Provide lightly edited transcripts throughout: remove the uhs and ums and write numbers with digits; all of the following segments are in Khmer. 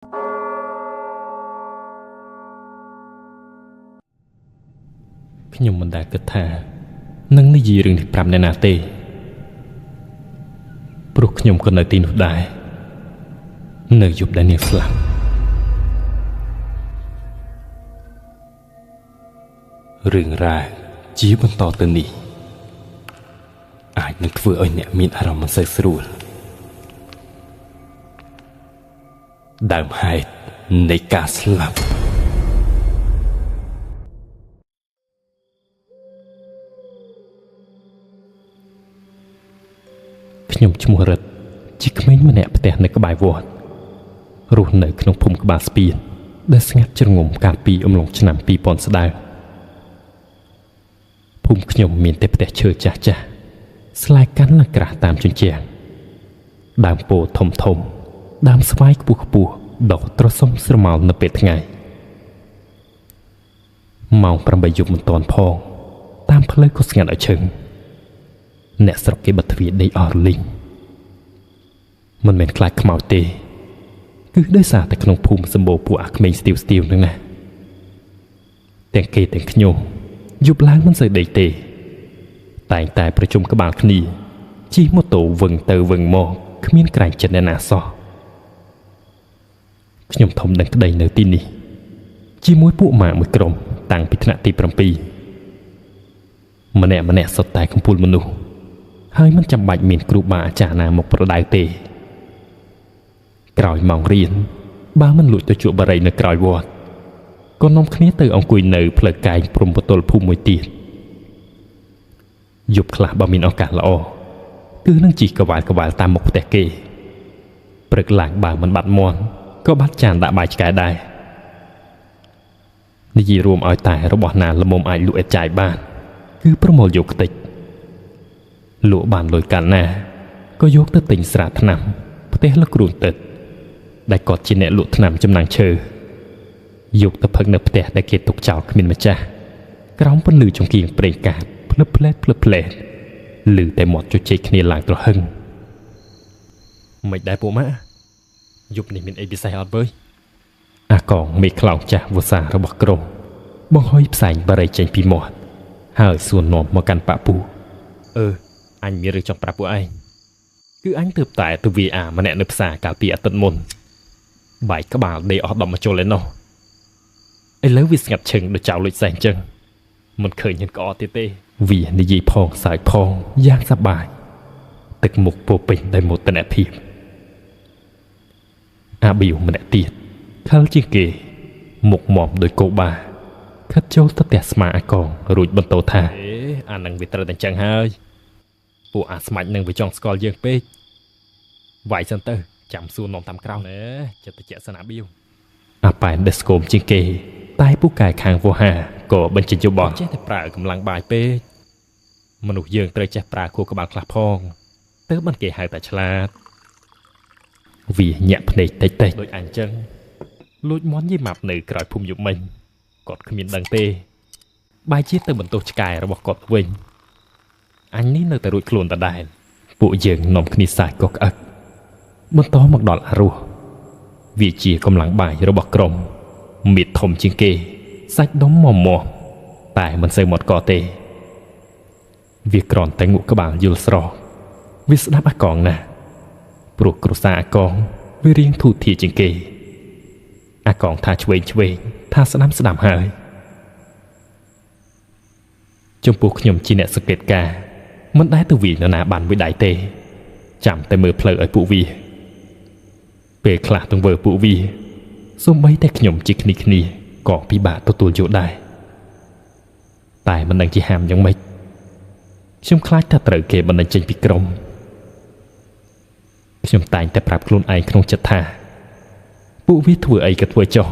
ខ្ញុំមិនដែលគិតថានឹងនិយាយរឿងនេះប្រាប់អ្នកណាទេព្រោះខ្ញុំក៏នៅទីនោះដែរនៅយប់ដែលនាងស្លាប់រឿងរ៉ាវជាបន្តទៅនេះអាចនឹងធ្វើឲ្យអ្នកមានអារម្មណ៍មិនសូវស្រួលដើមហេតុនៃការស្លាប់ខ្ញុំឈ្មោះរិទ្ធជាក្មេងម្នាក់ផ្ទះនៅក្បែរវត្តរស់នៅក្នុងភូមិក្បាលស្ពានដែលស្ងាត់ជ្រងំកាលពីអំឡុងឆ្នាំ2000ស្ដៅភូមិខ្ញុំមានតែផ្ទះឈើចាស់ចាស់ស្លែកកាន់លក្រាស់តាមជញ្ជាំងដើមពោធិ៍ធំដើមស្វាយខ្ពស់ខ្ពស់ដុះត្រសុំស្រមោលនៅពេលថ្ងៃម៉ោង 8 យប់មិនទាន់ផងតាមផ្លូវក៏ស្ងាត់ឲ្យឈឹងអ្នកស្រុកគេបិទទ្វារដេកអស់រលីងមិនមែនខ្លាចខ្មោចទេគឺដោយសារតែក្នុងភូមិសម្បូរពួកអាក្មេងស្ទាវនឹងណាទាំងគេទាំងខ្ញុំយប់ឡើងមិនសូវដេកទេតែងតែប្រជុំក្បាលគ្នាជិះម៉ូតូវឹងទៅវឹងមកគ្មានក្រែងចិត្តអ្នកណាសោះខ្ញុំធំដឹងក្តីនៅទីនេះជាមួយពួកម៉ាក់មួយក្រុមតាំងពីថ្នាក់ទី 7 ម្នាក់សុទ្ធតែកំពូលមនុស្សហើយមិនចាំបាច់មានគ្រូបាអាចារ្យណាមកប្រដៅទេក្រោយម៉ោងរៀនបើមិនលួចទៅជួបបារីនៅក្រោយវត្តក៏នាំគ្នាទៅអង្គុយនៅផ្លូវកែងព្រំបទល់ភូមិមួយទៀតយប់ខ្លះបើមានឱកាសល្អគឺនឹងជិះកវ៉ាល់តាមមុខផ្ទះគេព្រឹកឡើងបើមិនបាត់មាន់ក៏បាត់ចានដាក់បាយឆ្កែដែរនិយាយរួមឲ្យតែរបស់ណាល្មមអាចលក់ឲ្យចាយបានគឺប្រមូលយកខ្ទេចលក់បានលុយកាលណាក៏យកទៅទិញស្រាថ្នាំផ្ទះលោកគ្រូនទឹកដែលគាត់ជាអ្នកលក់ថ្នាំចំណាំងឈើយកទៅផឹកនៅផ្ទះដែលគេទុកចោលគ្មានម្ចាស់ក្រោមពន្លឺចង្គៀងប្រេងកាតភ្លឹបភ្លែតឮតែមាត់ជជែកគ្នាឡើងត្រហឹងមិនដែរពួកម៉ាក់យប់នេះមានអីពិសេសអត់វើយអាកងមេខ្លោងចាស់វសារបស់ក្រុមបង្ហុយផ្សែងបារីចេញពីមាត់ហើយសួរនាំមកកាន់ប៉ាពូអញមានរឿងចង់ប្រាប់ពួកឯងគឺអញទើបតែទៅវាអាម្នាក់នៅផ្សារកាលពីអាទិត្យមុនបាយក្បាលដេកអស់10មកជុលឯណោះឥឡូវវាស្ងាត់ឈឹងដូចចៅលុចសែងចឹងមិនឃើញហ៊ានក្អកទៀតទេវានិយាយផងសើចផងយ៉ាងសប្បាយទឹកមុខពោពេញដោយមោទនភាពអាប៊ីវម្នាក់ទៀតខលជាងគេមុខមាំដោយកោបាខិតចូលទៅផ្ទះស្មាអាកងរួចបន្តថាអានឹងវាត្រូវតែចឹងហើយពួកអាស្មាច់នឹងវាចង់ស្គាល់យើងពេកវាយសិនទៅចាំសួរនាំតាមក្រោយចិត្តតិចសិនអាប៊ីវអាប៉ែនដេស្កូមជាងគេតែពូកែខាងវោហាក៏បញ្ចេញយោបល់ចេះតែប្រើកម្លាំងបាយពេកមនុស្សយើងត្រូវចេះប្រើខួរក្បាលខ្លះផងទើបមិនគេហៅតែឆ្លាតវាញាក់ភ្នែកតិចដូចអញចឹងលួចមន់យីម៉ាប់នៅក្រោយភូមិយប់មិញគាត់គ្មានដឹងទេបាយជាទៅបន្ទោសឆ្កែរបស់គាត់វិញអញនេះនៅតែរួចខ្លួនដដែលពួកយើងនាំគ្នាសាច់ក៏ក្អឹកបន្តមកដល់អារោះវាជាកម្លាំងបាយរបស់ក្រុមមៀតធំជាងគេសាច់ដុំមមតែមិនសូវមកកទេវាក្រន់តែងក់ក្បាលយល់ស្រោវាស្ដាប់អាកងណាស់ព្រោះគ្រួសារអាកងវារៀងធូរធារជាងគេអាកងថាឆ្វេងថាស្ដាំហើយចំពោះខ្ញុំជាអ្នកសង្កេតការណ៍មិនដែលទៅវាយនរណាបានមួយដៃទេចាំតែមើលផ្លូវឲ្យពួកវាពេលខ្លះទង្វើពួកវាសូម្បីតែខ្ញុំជាគ្នាក៏ពិបាកទទួលយកដែរតែមិនដឹងជាហាមយ៉ាងម៉េចខ្ញុំខ្លាចថាត្រូវគេបណ្តេញចេញពីក្រុមខ្ញុំតែងតែប្រាប់ខ្លួនឯងក្នុងចិត្តថាពួកវាធ្វើអីក៏ធ្វើចុះ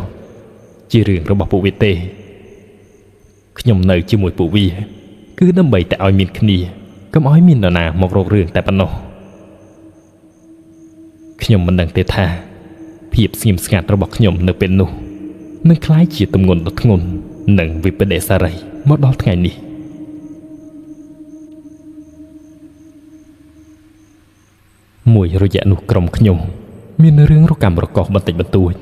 ជារឿងរបស់ពួកវាទេខ្ញុំនៅជាមួយពួកវាគឺដើម្បីតែឲ្យមានគ្នាកុំឲ្យមាននរណាមករករឿងតែប៉ុណ្ណោះខ្ញុំមិនដឹងទេថាភាពស្ងៀមស្ងាត់របស់ខ្ញុំនៅពេលនោះនឹងคล้ายជាទម្ងន់ដ៏ធ្ងន់និងវិបដិសារីមកដល់ថ្ងៃនេះមួយរយៈនោះក្រុមខ្ញុំមានរឿងរកម្មរកោសបន្តិចបន្តួច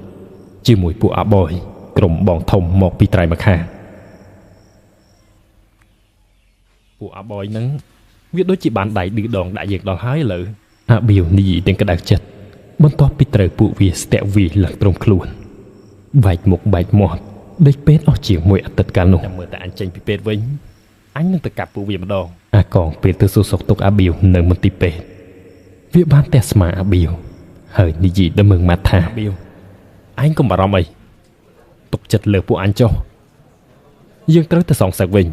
ជាមួយពួកអាបយក្រុមបងធំមកពីត្រៃម្ខាងពួកអាបយហ្នឹងវាដូចជាបានដៃឌឺដងដាក់យើងដល់ហើយឥឡូវអាបៀវនិយាយទាំងក្តៅចិត្តបន្ទាប់ពីត្រូវពួកវាស្ទាក់វាឡើងត្រង់ខ្លួនបែកមុខបែកមាត់ដេកពេទ្យអស់ជាមួយអាទិត្យកាលនោះចាំមើលតែអញចេញពីពេទ្យវិញអញនឹងទៅកាប់ពួកវាម្ដងអាកងពេលទៅសួរសុខទុក្ខអាបៀវនៅមន្ទីរពេទ្យវាបានតែស្មាអាបៀវហើយនិយាយដល់មើងម៉ាត់ថាអាបៀវអញកុំបារម្ភអីទុកចិត្តលើពួកអញចុះយើងត្រូវទៅសងសឹកវិញ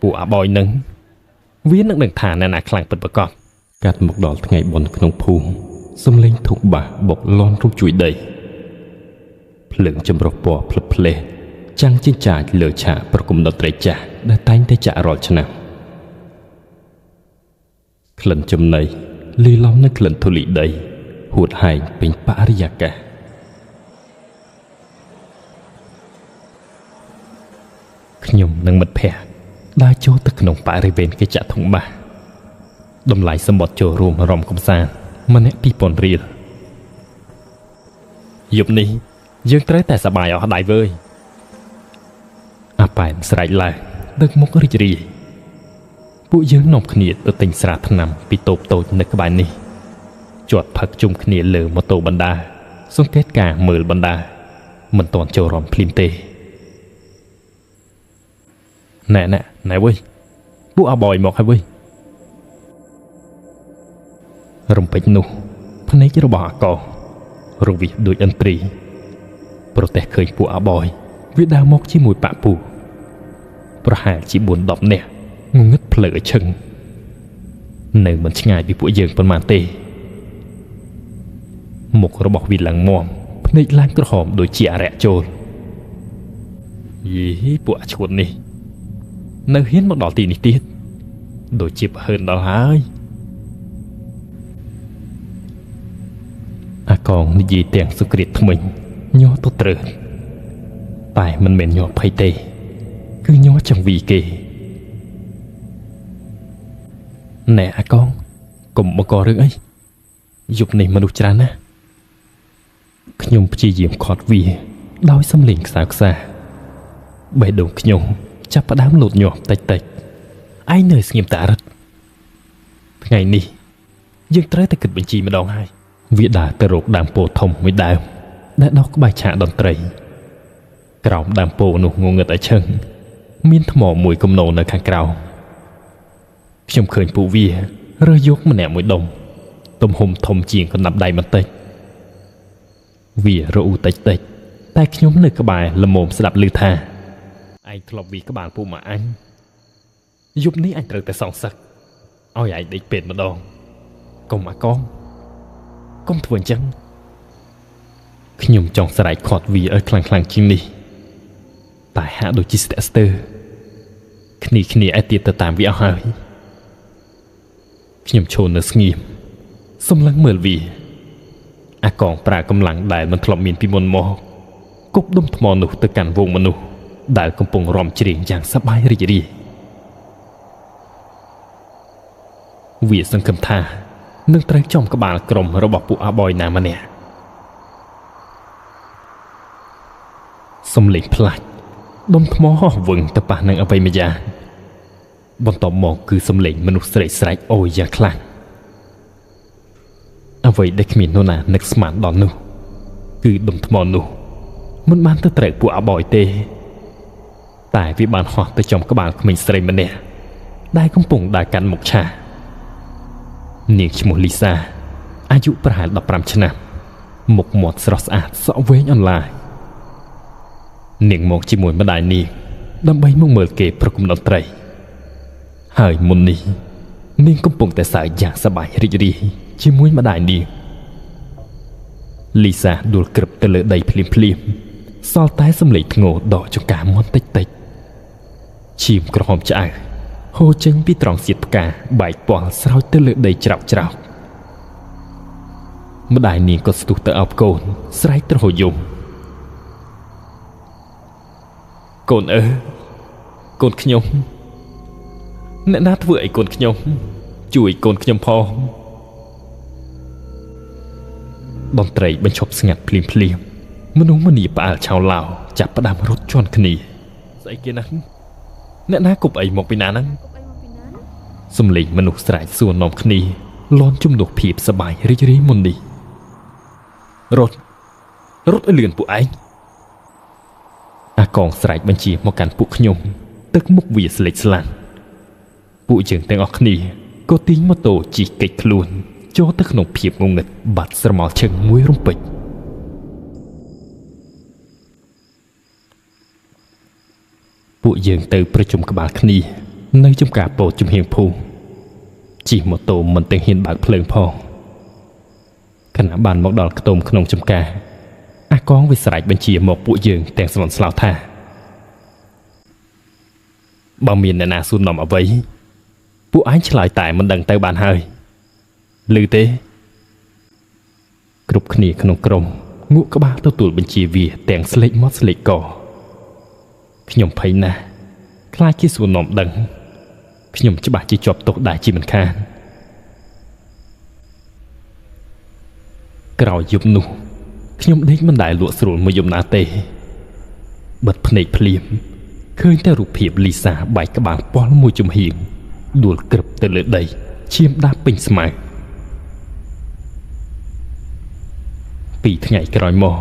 ពួកអាបយនឹងវានឹងដឹងថាអ្នកណាខ្លាំងពិតប្រាកដកាត់មកដល់ថ្ងៃបុណ្យក្នុងភូមិសំលេងធុកបាសបុកលន់រំជួយដីភ្លើងចម្រុះពណ៌ភ្លឹបភ្លេចាំងចិញ្ចាចលើឆាកប្រគំតន្ត្រីចាស់ដែលតែងតែចាក់រាល់ឆ្នាំក្លិនចំណីលាយឡំនឹងក្លិនធូលីដីហួតហែងពេញបរិយាកាសខ្ញុំនិងមិត្តភ័ក្តិដើរចូលទៅក្នុងបរិវេណកិច្ចធំបាសតម្លៃសម្បត្តិចូលរួមរំកំសាន្តម្នាក់2000រៀលយប់នេះយើងត្រូវតែសប្បាយអស់ដៃវើយអាប៉ែនស្រែកឡើងដឹកមុខរីករាយពួកយើងនាំគ្នាទៅទិញស្រាថ្នាំពីតូបតូចនៅក្បែរនេះជាប់ផឹកជុំគ្នាលើម៉ូតូបណ្ដាសង្កេតការមើលបណ្ដាមិនទាន់ចូលរំភ្លាមទេណែវើយពួកអាបយមកហើយវើយរំពេចនោះភ្នែករបស់អាករវិសដូចឥន្ទ្រីប្រទះឃើញពួកអាបយវាដើរមកជាមួយប៉ាក់ពូប្រហែលជា4-10នាក់ងងឹតភ្លើឲ្យឈឹងនៅមិនឆ្ងាយពីពួកយើងប៉ុន្មានទេមុខរបស់វាឡើងមាំភ្នែកឡើងក្រហមដូចជាអរិយចូលយីពួកអាឈួតនេះនៅហ៊ានមកដល់ទីនេះទៀតដូចជាប្រហើនដល់ហើយអាកងនិយាយទាំងសុក្រិតថ្មិញញ័រទៅត្រើតតែមិនមែនញ័រភ័យទេគឺញ័រចង្វីគេណែអាកងកុំបង្ករឿងអីយប់នេះមនុស្សច្រើនណាស់ខ្ញុំព្យាយាមខាត់វាដោយសំឡេងខ្សៅខ្សាបេះដូងខ្ញុំចាប់ផ្ដើមលោតញាប់តិចឯងនៅស្ងៀមតារិតថ្ងៃនេះយើងត្រូវតែគិតបញ្ជីម្ដងហើយវាដើរទៅរកដើមពោធិ៍ធំមួយដើមដែលដុះក្បែរឆាកតន្ត្រីក្រោមដើមពោធិ៍នោះងងឹតឲ្យឈឹងមានថ្មមួយគំនរនៅខាងក្រៅខ្ញុំឃើញពួកវារើសយកម្នាក់មួយដុំទំហំធំជាងកណ្ដាប់ដៃបន្តិចវារអ៊ូតិចតែខ្ញុំនៅក្បែរល្មមស្ដាប់ឮថាឯងធ្លាប់វាក្បាលពូមកអញយប់នេះអញត្រូវតែសងសឹកឲ្យឯងដេកពេទ្យម្ដងកុំអាកងកុំធ្វើអញ្ចឹងខ្ញុំចង់ស្រែកខាត់វាឲ្យខ្លាំងជាងនេះតែហាក់ដូចជាស្ទាក់ស្ទើរគ្នាឯទៀតទៅតាមវាអស់ហើយខ្ញុំឈរនៅស្ងៀមសម្លឹងមើលវាអាកងប្រើកម្លាំងដែលមិនធ្លាប់មានពីមុនមកគប់ដុំថ្មនោះទៅកាន់វងមនុស្សដែលកំពុងរំច្រៀងយ៉ាងសប្បាយរីករាយវាសង្ឃឹមថានឹងត្រូវចំក្បាលក្រុមរបស់ពួកអាបយណាម្នាក់សំលេងផ្លាច់ដុំថ្មហោះវឹងទៅប៉ះនឹងអ្វីម្យ៉ាងបន្ទាប់មកគឺសំលេងមនុស្សស្រែកអូយយ៉ាងខ្លាំងអ្វីដែលគ្មាននរណានឹកស្មានដល់នោះគឺដុំថ្មនោះមិនបានទៅត្រូវពួកអាបយទេតែវាបានហោះទៅចំក្បាលក្មេងស្រីម្នាក់ដែលកំពុងដើរកាន់មុខឆានាងឈ្មោះលីសាអាយុប្រហែល15ឆ្នាំមុខមាត់ស្រស់ស្អាតសក់វែងអន្លាយនាងមកជាមួយម្ដាយនាងដើម្បីមកមើលគេប្រគំតន្ត្រីហើយមុននេះនាងកំពុងតែសើចយ៉ាងសប្បាយរីករាយជាមួយម្ដាយនាងលីសាដួលក្រឹបទៅលើដីភ្លាមសល់តែសំឡេងធ្ងរដកចង្កាមាត់តិចឈាមក្រហមឆ្អៅហូរចេញពីត្រង់សៀតផ្កាបែកពាល់ស្រោចទៅលើដីច្រោកម្ដាយនាងក៏ស្ទុះទៅអោបកូនស្រែកទ្រហយំកូនអើកូនខ្ញុំអ្នកណាធ្វើឲ្យកូនខ្ញុំជួយកូនខ្ញុំផង តន្ត្រីបញ្ឈប់ស្ងាត់ភ្លាមមនុស្សម្នាផ្អើលឆោឡោចាប់ផ្ដើមរត់ជន់គ្នាស្អីគេណាអ្នកណាគប់អីមកពីណាហ្នឹងសំឡេងមនុស្សស្រែកសួរនាំគ្នាលន់ជំនួសភាពសបាយរីករាយមុននេះរត់ឲ្យលឿនពួកឯងអាកងស្រែកបញ្ជាមកកាន់ពួកខ្ញុំទឹកមុខវាស្លេកស្លាំងពួកយើងទាំងអស់គ្នាក៏ទាញម៉ូតូជិះកិច្ចខ្លួនចូលទៅក្នុងភាពងងឹតបាត់ស្រមោលឈឹងមួយរំពេចពួកយើងទៅប្រជុំក្បាលគ្នានៅចំការពោតជំហៀងភូមិជិះម៉ូតូមិនទាំងហ៊ានបើកភ្លើងផងខណៈបានមកដល់ខ្ទមក្នុងចំការអាកងវាស្រែកបញ្ជាមកពួកយើងទាំងស្លន់ស្លោថាបើមានអ្នកណាសួរនាំអ្វីពួកឯងឆ្លើយតែមិនដឹងទៅបានហើយឮទេគ្រប់គ្នាក្នុងក្រុមងក់ក្បាលទទួលបញ្ជាវាទាំងស្លេកមាត់ស្លេកកខ្ញុំភ័យណាស់ខ្លាចគេសួរនាំដឹងខ្ញុំច្បាស់ជាជាប់ទោសដែរជាមិនខានក្រោយយប់នោះខ្ញុំដេកមិនដែលលក់ស្រួលមួយយប់ណាទេបិទភ្នែកភ្លាមឃើញតែរូបភាពលីសាបែកក្បាលប៉ល់មួយចំហៀងដួលក្រឹបទៅលើដីឈាមដាប់ពេញស្មៅពីថ្ងៃក្រោយមក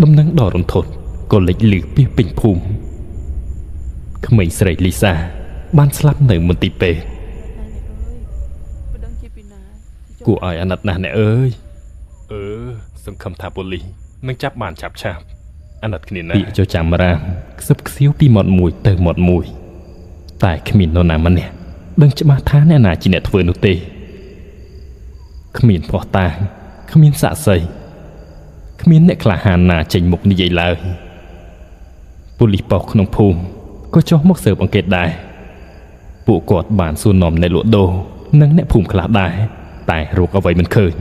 ដំណឹងដ៏រន្ធត់ក៏លេចលឺពីពេញភូមិក្មេងស្រីលីសាបានស្លាប់នៅមន្ទីរពេទ្យគួរឲ្យអាណិតណាស់អ្នកអើយសង្ឃឹមថាប៉ូលីសនឹងចាប់បានឆាប់អាណិតគ្នាណាស់ពាក្យចចាំរាមខ្សឹបខ្សៀវពីមាត់មួយទៅមាត់មួយតែគ្មាននរណាម្នាក់ដឹងច្បាស់ថាអ្នកណាជាអ្នកធ្វើនោះទេគ្មានភ័ស្តុតាងគ្មានសាក្សីគ្មានអ្នកក្លាហានណាចេញមុខនិយាយឡើយប៉ូលីសប៉ុស្តិ៍ក្នុងភូមិក៏ចុះមកស៊ើបអង្កេតដែរពួកគាត់បានសួរនាំអ្នកលក់ដូរនិងអ្នកភូមិខ្លះដែរតែរកអ្វីមិនឃើញ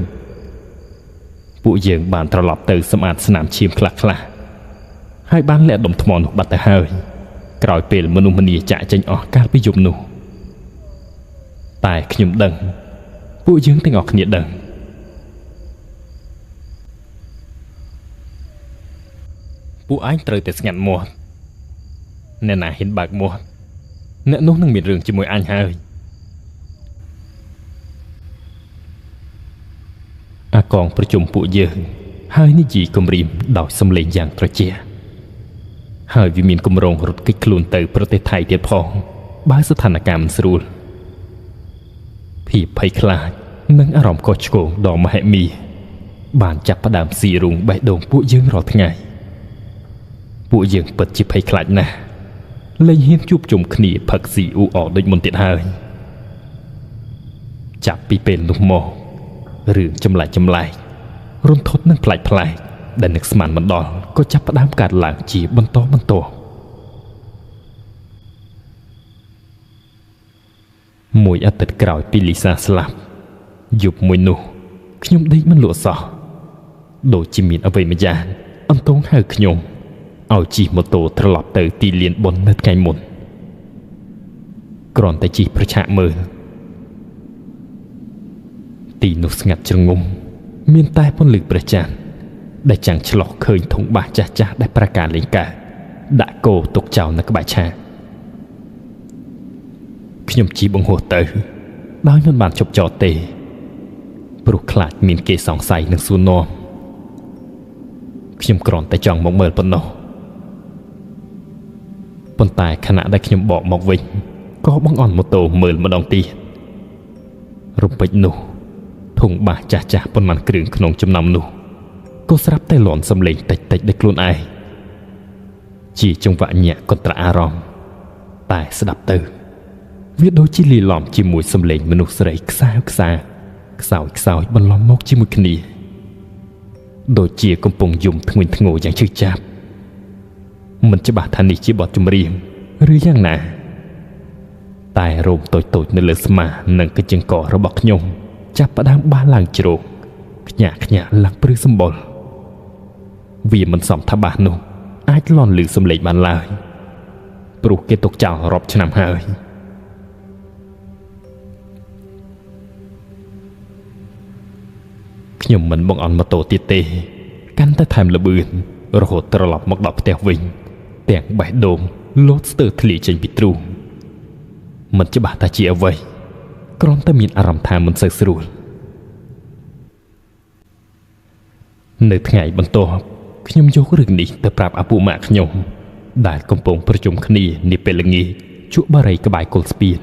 ពួកយើងបានត្រឡប់ទៅសម្អាតស្នាមឈាមខ្លះហើយបានលាក់ដុំថ្មនោះបាត់ទៅហើយក្រោយពេលមនុស្សម្នាចាក់ចេញអស់កាលពីយប់នោះតែខ្ញុំដឹងពួកយើងទាំងអស់គ្នាដឹងពួកឯងត្រូវតែស្ងាត់មាត់អ្នកណាហ៊ានបើកមាត់អ្នកនោះនឹងមានរឿងជាមួយអញហើយអាកងប្រជុំពួកយើងហើយនិយាយគំរាមដោយសំឡេងយ៉ាងត្រជាក់ហើយវាមានគម្រោងរត់គេចខ្លួនទៅប្រទេសថៃទៀតផងបើស្ថានភាពមិនស្រួលភាពភ័យខ្លាចនិងអារម្មណ៍ខុសឆ្គងដ៏មហិមាបានចាប់ផ្ដើមស៊ីរូងបេះដូងពួកយើងរាល់ថ្ងៃពួកយើងពិតជាភ័យខ្លាចណាស់លែងហ៊ានជួបជុំគ្នាផឹកស៊ីអ៊ូអរដូចមុនទៀតហើយចាប់ពីពេលនោះមករឿងចម្លែករន្ធត់និងប្លែកដែលនឹកស្មានមិនដល់ក៏ចាប់ផ្ដើមកើតឡើងជាបន្តមួយអាទិត្យក្រោយពីលីសាស្លាប់យប់មួយនោះខ្ញុំដេកមិនលក់សោះដូចជាមានអ្វីម្យ៉ាងអន្តងហៅខ្ញុំឲ្យជិះម៉ូតូត្រឡប់ទៅទីលានបុណ្យនៅថ្ងៃមុនគ្រាន់តែជិះប្រឆាក់មើលទីនោះស្ងាត់ជ្រងំមានតែពន្លឺព្រះច័ន្ទដែលចាំងឆ្លោះឃើញធុងបាសចាស់ដែលប្រកាសលេងកើតដាក់គោទុកចោលនៅក្បែរឆាកខ្ញុំជិះបង្ហោះទៅដោយមិនបានជប់ចោតទេព្រោះខ្លាចមានគេសង្ស័យនឹងសួរនាំខ្ញុំគ្រាន់តែចង់មកមើលប៉ុណ្ណោះប៉ុន្តែខណៈដែលខ្ញុំបកមកវិញក៏បង្អន់ម៉ូតូមើលម្ដងទៀតរំពេចនោះធុងបាសចាស់ប៉ុន្មានគ្រឿងក្នុងចំណោមនោះក៏ស្រាប់តែលាន់សំឡេងតិចដោយខ្លួនឯងជាចង្វាក់ញាក់កន្ត្រាក់អារម្មណ៍តែស្ដាប់ទៅវាដូចជាលាយឡំជាមួយសំឡេងមនុស្សស្រីខ្សោយបន្លំមកជាមួយគ្នាដូចជាកំពុងយំធ្ងន់ធ្ងរយ៉ាងឈឺចាប់មិនច្បាស់ថានេះជាបទចម្រៀងឬយ៉ាងណាតែរោមតូចនៅលើស្មានិងកញ្ចឹងករបស់ខ្ញុំចាប់ផ្ដើមបះឡើងជ្រោកខ្ញាក់ឡើងព្រឺសម្បុរវាមិនសមថាបាសនោះអាចលន់ឮសំឡេងបានឡើយព្រោះគេទុកចោលរាប់ឆ្នាំហើយខ ខ្ញុំមិនបងអន់ម៉ូតូទៀតទេកាន់តែថែមល្បឿនរហូតត្រឡប់មកដល់ផ្ទះវិញទាំងបេះដូងលោតស្ទើរធ្លាយចេញពីទ្រូងមិនច្បាស់ថាជាអ្វីគ្រាន់តែមានអារម្មណ៍ថាមិនសូវស្រួលនៅថ្ងៃបន្ទាប់ខ្ញុំយករឿងនេះទៅប្រាប់ឪពុកម៉ាក់ខ្ញុំដែលកំពុងប្រជុំគ្នានាពេលល្ងាចជក់បារីក្បែរគល់ស្ពាន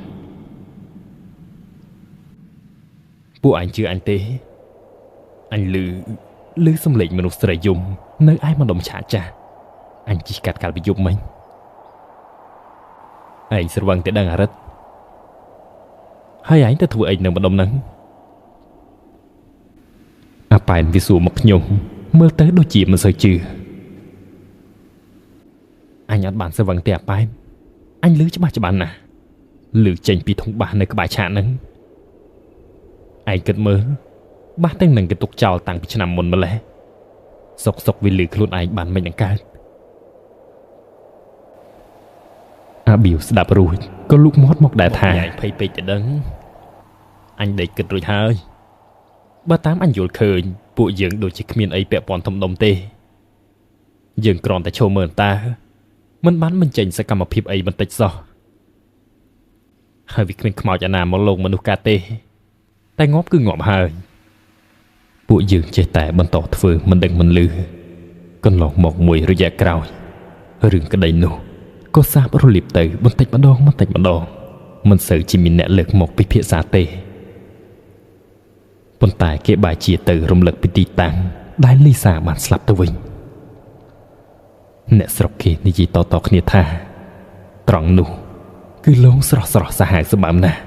ពួកអញជឿអញទេអញឮសំឡេងមនុស្សស្រីយំនៅឯម្ដុំឆាកចាស់អញជិះកាត់កាលពីយប់មិញឯងស្រវឹងតែដឹងអារិតហើយឯងទៅធ្វើអីនៅម្ដុំហ្នឹងអាប៉ែនវាសួរមកខ្ញុំមើលទៅដូចជាមិនសូវជឿអញអត់បានស្រវឹងទេអាប៉ែនអញឮច្បាស់ណាស់ឮចេញពីធុងបាសនៅក្បែរឆាកហ្នឹងឯងគិតមើលបាសទាំងនឹងគេទុកចោលតាំងពីឆ្នាំមុនម្លេះសុកវាឮខ្លួនឯងបានមិនអង្កើតអាប៊ីវស្ដាប់រួចក៏លូកមាត់មកដែរថាឯងភ័យពេកទៅដឹងអញដេកគិតរួចហើយបើតាមអញយល់ឃើញពួកយើងដូចជាគ្មានអីពាក់ព័ន្ធធំដុំទេយើងគ្រាន់តែឈរមើលតើមិនបានបញ្ចេញសកម្មភាពអីបន្តិចសោះហើយវាគ្មានខ្មោចអាណាមកលងមនុស្សកើតទេតែងាប់គឺងាប់ហើយពួកយើងចេះតែបន្តធ្វើមិនដឹងមិនលឺកន្លងមកមួយរយៈក្រោយរឿងក្តីនោះក៏សាបរលាបទៅបន្តិចម្ដងមិនសូវជាមានអ្នកលើកមកពិភាក្សាទេប៉ុន្តែគេបែរជាទៅរំលឹកពីទីតាំងដែលលីសាបានស្លាប់ទៅវិញអ្នកស្រុកគេនិយាយតគ្នាថាត្រង់នោះគឺលងស្រស់សាហាវសម្បើមណាស់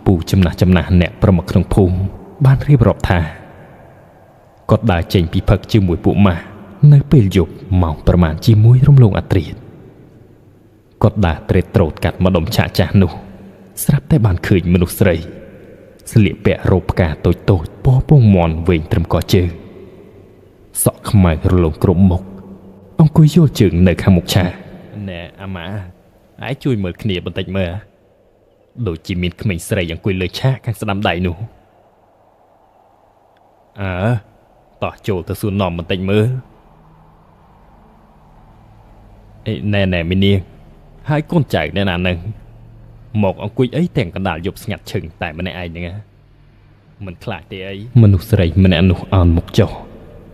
ពូចំណាស់អ្នកប្រមុខក្នុងភូមិបានរៀបរាប់ថាគាត់ដើរចេញពីផឹកជាមួយពួកម៉ាស់នៅពេលយប់ម៉ោងប្រមាណជាមួយរំលងអាត្រៀតគាត់ដើរត្រេតត្រោតកាត់ម្ដុំឆាកចាស់នោះស្រាប់តែបានឃើញមនុស្សស្រីស្លៀកពាក់រ៉ូបផ្កាតូចពណ៌មាន់វែងត្រឹមកជើងសក់ខ្មៅរលោងគ្រប់មុខអង្គុយយល់ជើងនៅខាងមុខឆាកណែអាម៉ាឯងជួយមើលគ្នាបន្តិចមើលដូចជាមានក្មេងស្រីអង្គុយលើឆាកខាងស្ដាំដៃនោះតោះចូលទៅសួរនាំបន្តិចមើលណែមីនាងហើយកូនចៅអ្នកណានឹងមកអង្គុយអីទាំងកណ្ដាលយប់ស្ងាត់ឈឹងតែម្នាក់ឯងហ្នឹងមិនខ្លាចទេអីមនុស្សស្រីម្នាក់នោះអោនមុខចុះ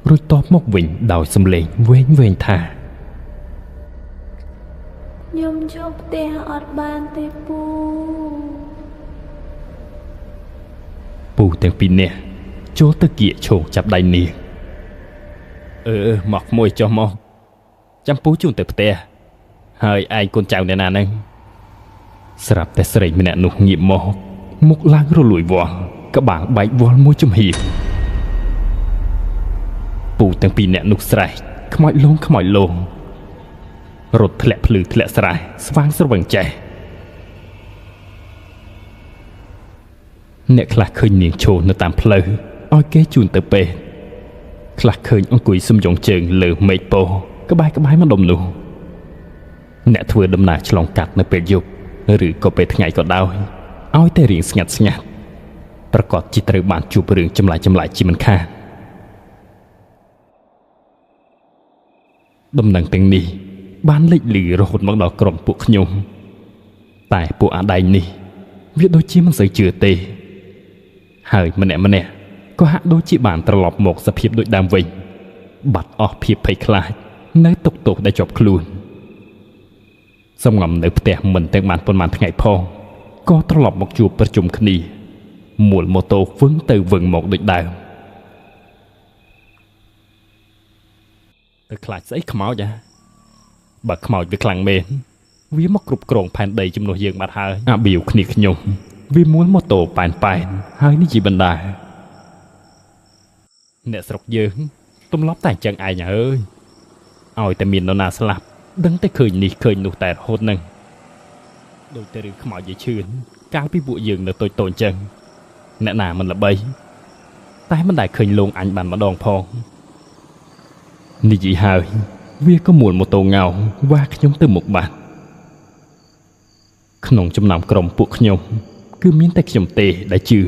រួចតបមកវិញដោយសំឡេងវែងថាខ្ញុំចូលផ្ទះអត់បានទេពូទាំងពីរនាក់ចូលទៅគៀកឈោងចាប់ដៃនាងមកមួយចុះមកចាំពូជូនទៅផ្ទះហើយឯងកូនចៅអ្នកណាហ្នឹងស្រាប់តែស្រីម្នាក់នោះងាកមកមុខឡើងរលួយវាស់ក្បាលបែកវាស់មួយចំហៀងពូទាំងពីរនាក់នោះស្រែកខ្មោចលងរត់ធ្លាក់ភ្លឺធ្លាក់ស្រែស្វាងស្រវឹងចេះអ្នកខ្លះឃើញនាងឈរនៅតាមផ្លូវឲ្យគេជូនទៅពេទ្យខ្លះឃើញអង្គុយសំយងជើងលើមេឃពោក្បែរម្ដុំនោះអ្នកធ្វើដំណើរឆ្លងកាត់នៅពេលយប់ឬក៏ពេលថ្ងៃក៏ដោយឲ្យតែរៀងស្ងាត់ប្រកាសជាត្រូវបានជួបរឿងចម្លែកជាមិនខានដំណឹងទាំងនេះបានលេចលឺរហូតមកដល់ក្រុមពួកខ្ញុំតែពួកអាដែងនេះវាដូចជាមិនសូវជឿទេហើយម្នាក់ក៏ហាក់ដូចជាបានត្រឡប់មកសភាពដូចដើមវិញបាត់អស់ភាពភ័យខ្លាចនៅទុកទោសដែលជាប់ខ្លួនសំងំនៅផ្ទះមិនទាំងបានប៉ុន្មានថ្ងៃផងក៏ត្រឡប់មកជួបប្រជុំគ្នាមូលម៉ូតូវឹងទៅវឹងមកដូចដើមទៅខ្លាចស្អីខ្មោចបើខ្មោចវាខ្លាំងមែនវាមកគ្រប់គ្រងផែនដីជំនួសយើងបាត់ហើយអាប៊ីវគ្នាខ្ញុំវាមូលម៉ូតូប៉ែនហើយនេះជាបណ្ដាអ្នកស្រុកយើងទម្លាប់តែអញ្ចឹងឯងអើយឲ្យតែមាននរណាស្លាប់ដឹងតែឃើញនេះឃើញនោះតែរហូតហ្នឹងដូចតែរឿងខ្មោចយាយឈឿនកាលពីពួកយើងនៅតូចអញ្ចឹងអ្នកណាមិនល្បីតែមិនដែលឃើញលងអញបានម្ដងផងនិយាយហើយវាក៏មួលម៉ូតូងោវ៉ាខ្ញុំទៅមុខបាត់ក្នុងចំណោមក្រុមពួកខ្ញុំគឺមានតែខ្ញុំទេដែលជឿ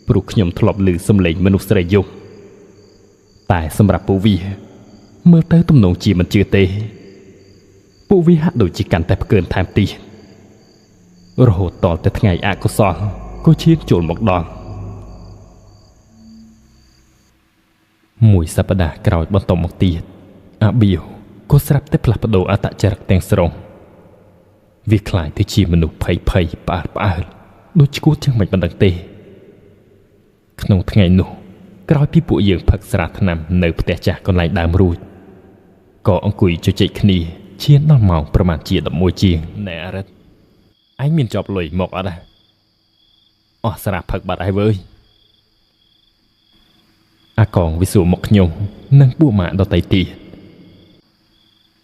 ព្រ ព្រោះខ្ញុំធ្លាប់ឮសំឡេងមនុស្សស្រីយំតែសម្រាប់ពួកវាមើលទៅទំនងជាមិនជឿទេពួកវាហាក់ដូចជាកាន់តែផ្កើនថែមទៀតរហូតតតែថ្ងៃអកុសលក៏ឈានចូលមកដល់មួយសប្តាហ៍ក្រោយបន្តមកទៀតអាបៀវក៏ស្រាប់តែផ្លាស់ប្ដូរអត្តចរិតទាំងស្រុងវាคล้ายទៅជាមនុស្សភ័យផ្អើលដូចឈួតយ៉ាងមិនបណ្ដឹងទេក្នុងថ្ងៃនោះក្រោយពីពួកយើងផឹកស្រាថ្នាំនៅផ្ទះចាស់កន្លែងដើមរួចក៏អង្គុយជជែកគ្នាឈានដល់ម៉ោងប្រមាណជា11ជាងណែអរិតឯងមានជាប់លុយមកអត់ដែរអស់ស្រាផឹកបាត់ហើយវើយអាកងវិសួរមកខ្ញុំនិងពួកម៉ាក់ដតៃទី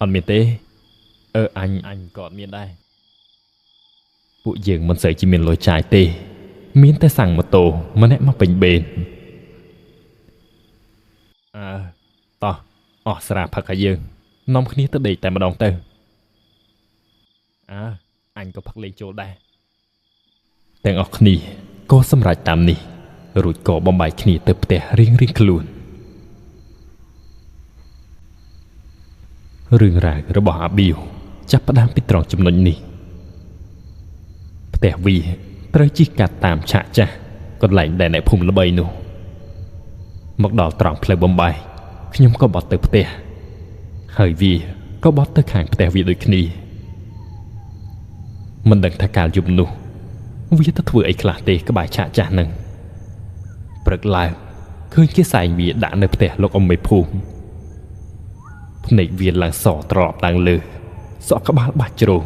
អត់មានទេអញក៏អត់មានដែរពួកយើងមិនសូវជាមានលុយចាយទេមានតែសាំងម៉ូតូម្នាក់មកពេញបេនតោះអស់ស្រាផឹកឲ្យយើងនាំគ្នាទៅដេកតែម្ដងទៅអញក៏ផឹកលេងចូលដែរទាំងអស់គ្នាក៏សម្រេចតាមនេះរួចក៏បំបាយគ្នាទៅផ្ទះរៀងខ្លួនរឿងរ៉ាវរបស់អាបៀវចាប់ផ្ដើមពីត្រង់ចំណុចនេះផ្ទះវាត្រូវជិះកាត់តាមឆាកចាស់កន្លែងដែលអ្នកភូមិល្បីនោះមកដល់ត្រង់ផ្លូវបំបាយខ្ញុំក៏បត់ទៅផ្ទះហើយវាក៏បត់ទៅខាងផ្ទះវាដូចគ្នាមិនដឹងថាកាលយប់នោះវាទៅធ្វើអីខ្លះទេក្បែរឆាកចាស់ហ្នឹងព្រឹកឡើងឃើញគេសែងវាដាក់នៅផ្ទះលោកអ៊ំមេភូមិភ្នែកវាឡើងសត្រឡប់ឡើងលើសក់ក្បាលបាច់ជ្រោ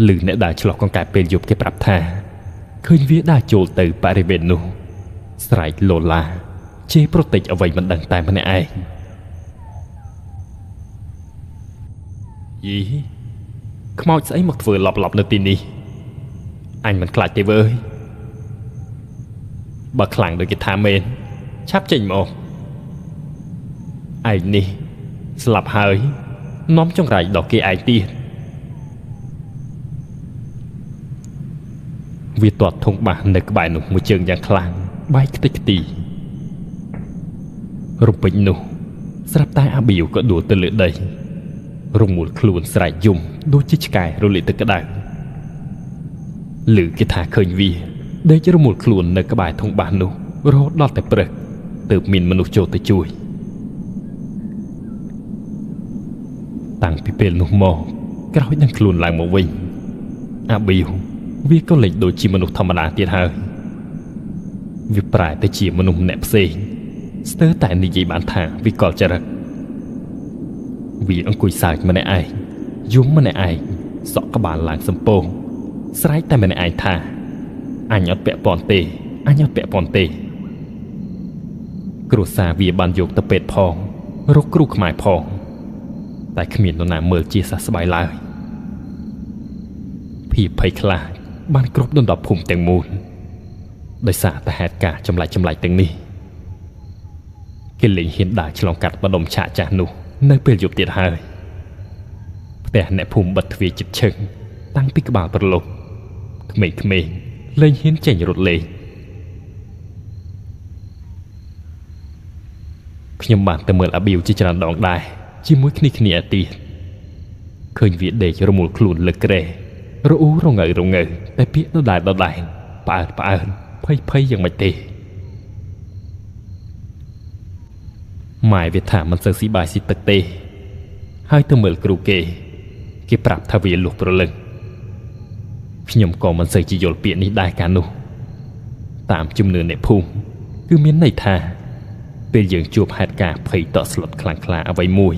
លឺអ្នកដើរឆ្លោះកង្កែបពេលយប់គេប្រាប់ថាឃើញវាដើរចូលទៅបរិវេណនោះស្រែកលោឡាជេរប្រតិចអ្វីមិនដឹងតែម្នាក់ឯងយីខ្មោចស្អីមកធ្វើឡប់នៅទីនេះអញមិនខ្លាចទេវើយបើខ្លាំងដូចគេថាមែនឆាប់ចេញមកឯងនេះស្លាប់ហើយនាំចង្រៃដល់គេឯងទៀតវាទាត់ធុងបាសនៅក្បែរនោះមួយជើងយ៉ាងខ្លាំងបែកខ្ទេចខ្ទីរំពេចនោះស្រាប់តែអាបៀវក៏ដួលទៅលើដីរងមូលខ្លួនស្រែកយំដូចជាឆ្កែរលាកទឹកក្តៅឮគេថាឃើញវាដេករមូលខ្លួននៅក្បែរធុងបាសនោះរហូតដល់តែព្រឹកទើបមានមនុស្សចូលទៅជួយតាំងពីពេលនោះមកក្រោយនឹងខ្លួនឡើងមកវិញអាបៀវវាក៏លេចដូចជាមនុស្សធម្មតាទៀតហើយវាប្រែទៅជាមនុស្សម្នាក់ផ្សេងស្ទើរតែនិយាយបានថាវាកលចរិតវាអង្គុយសើចម្នាក់ឯងយំម្នាក់ឯងសក់ក្បាលឡើងសំពងស្រែកតែម្នាក់ឯងថាអញអត់ពាក់ព័ន្ធទេគ្រួសារវាបានយកទៅពេទ្យផងរកគ្រូខ្មែរផងតែគ្មាននរណាមើលជាសះស្បើយឡើយភាពភ័យខ្លាចបានគ្រប់ដណ្ដប់ភូមិទាំងមូលដោយសារតែហេតុការណ៍ចម្លែកទាំងនេះគេលែងហ៊ានដើរឆ្លងកាត់បណ្ដុំឆាកចាស់នោះនៅពេលយប់ទៀតហើយផ្ទះអ្នកភូមិបិទទ្វារជិតឈឹងតាំងពីក្បាលប្រឡប់ក្មេងៗលែងហ៊ានចេញរត់លេងខ្ញុំបានទៅមើលអាបៀវជាច្រើនដងដែរជាមួយគ្នាទៀតឃើញវាដេករមូលខ្លួនលើក្រែរអ៊ូរងើតែពាក្យដដែលផ្អើលភ័យយ៉ាងម៉េចទេម៉ែវាថាមិនសូវស៊ីបាយស៊ីទឹកទេហើយទៅមើលគ្រូគេប្រាប់ថាវាលុះប្រលឹងខ្ញុំក៏មិនសូវជាយល់ពាក្យនេះដែរកាលនោះតាមជំនឿអ្នកភូមិគឺមានន័យថាពេលយើងជួបហេតុការណ៍ភ័យតក់ស្លុតខ្លាំងក្លាអ្វីមួយ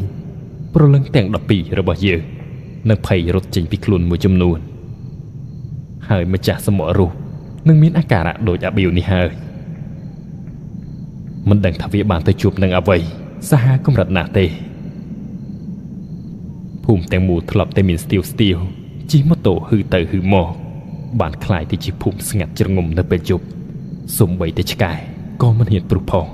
ប្រលឹងទាំង12របស់យើងនឹងភ័យរត់ចេញពីខ្លួនមួយចំនួនហើយម្ចាស់សមរស់នឹងមានអាការៈដូចអាបៀវនេះហើយមិនដឹងថាវាបានទៅជួបនឹងអ្វីសាហាវកម្រិតណាស់ទេភូមិទាំងមូលធ្លាប់តែមានស្ទាវជិះម៉ូតូហឺទៅហឺមកបានคล้ายទៅជាភូមិស្ងាត់ជ្រងំនៅពេលយប់សូម្បីតែឆ្កែក៏មិនហ៊ានព្រុសផង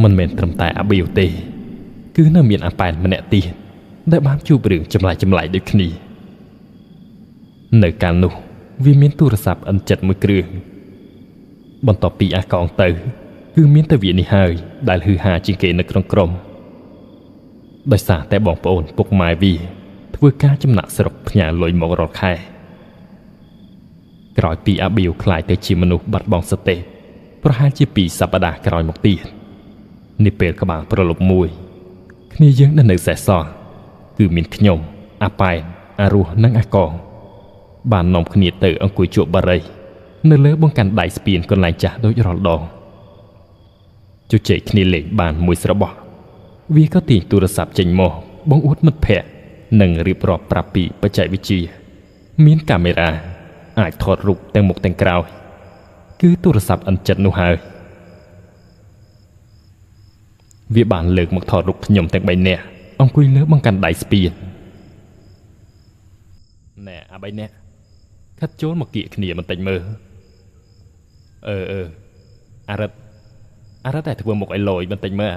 មិនមែនត្រឹមតែអាបៀវទេគឺនៅមានអាប៉ែនម្នាក់ទៀត ដែលបានជួបរឿងចម្លែកដូចគ្នានៅកាលនោះវាមានទូរស័ព្ទ N7 មួយគ្រឿងបន្ទាប់ពីអាកងទៅគឺមានតែវានេះហើយដែលហឺហាជាងគេនៅក្នុងក្រុមដោយសារតែបងប្អូនពុកម៉ែវាធ្វើការចំណាក់ស្រុកផ្ញើលុយមករាល់ខែក្រោយពីអាបៀវខ្លាយទៅជាមនុស្សបាត់បង់សតិប្រហែលជា2សប្តាហ៍ក្រោយមកទៀតនេះពេលក្បាលប្រលប់មួយគ្នាយើងដែលនៅសេសសល់គឺមានខ្ញុំអាប៉ែនអារស់និងអាកងបាននាំគ្នាទៅអង្គុយជួបបារីនៅលើបង្កាន់ដៃស្ពានកន្លែងចាស់ដូចរាល់ដងជជែកគ្នាលេងបានមួយស្របោះវាក៏ទាញទូរស័ព្ទចេញមកបង្អួតមិត្តភ័ក្តិនិងរៀបរាប់ប្រាប់ពីបច្ចេកវិទ្យាមានកាមេរ៉ាអាចថតរូបទាំងមុខទាំងក្រោយគឺទូរស័ព្ទ N7 នោះហើយវាបានលើកមកថតរូបខ្ញុំទាំង3នាក់អង្គុយលើបង្កាន់ដៃស្ពានណែអា3នាក់ខាត់ចូលមកគៀកគ្នាបន្តិចមើលអារិតតែធ្វើមុខឲ្យលយបន្តិចមើល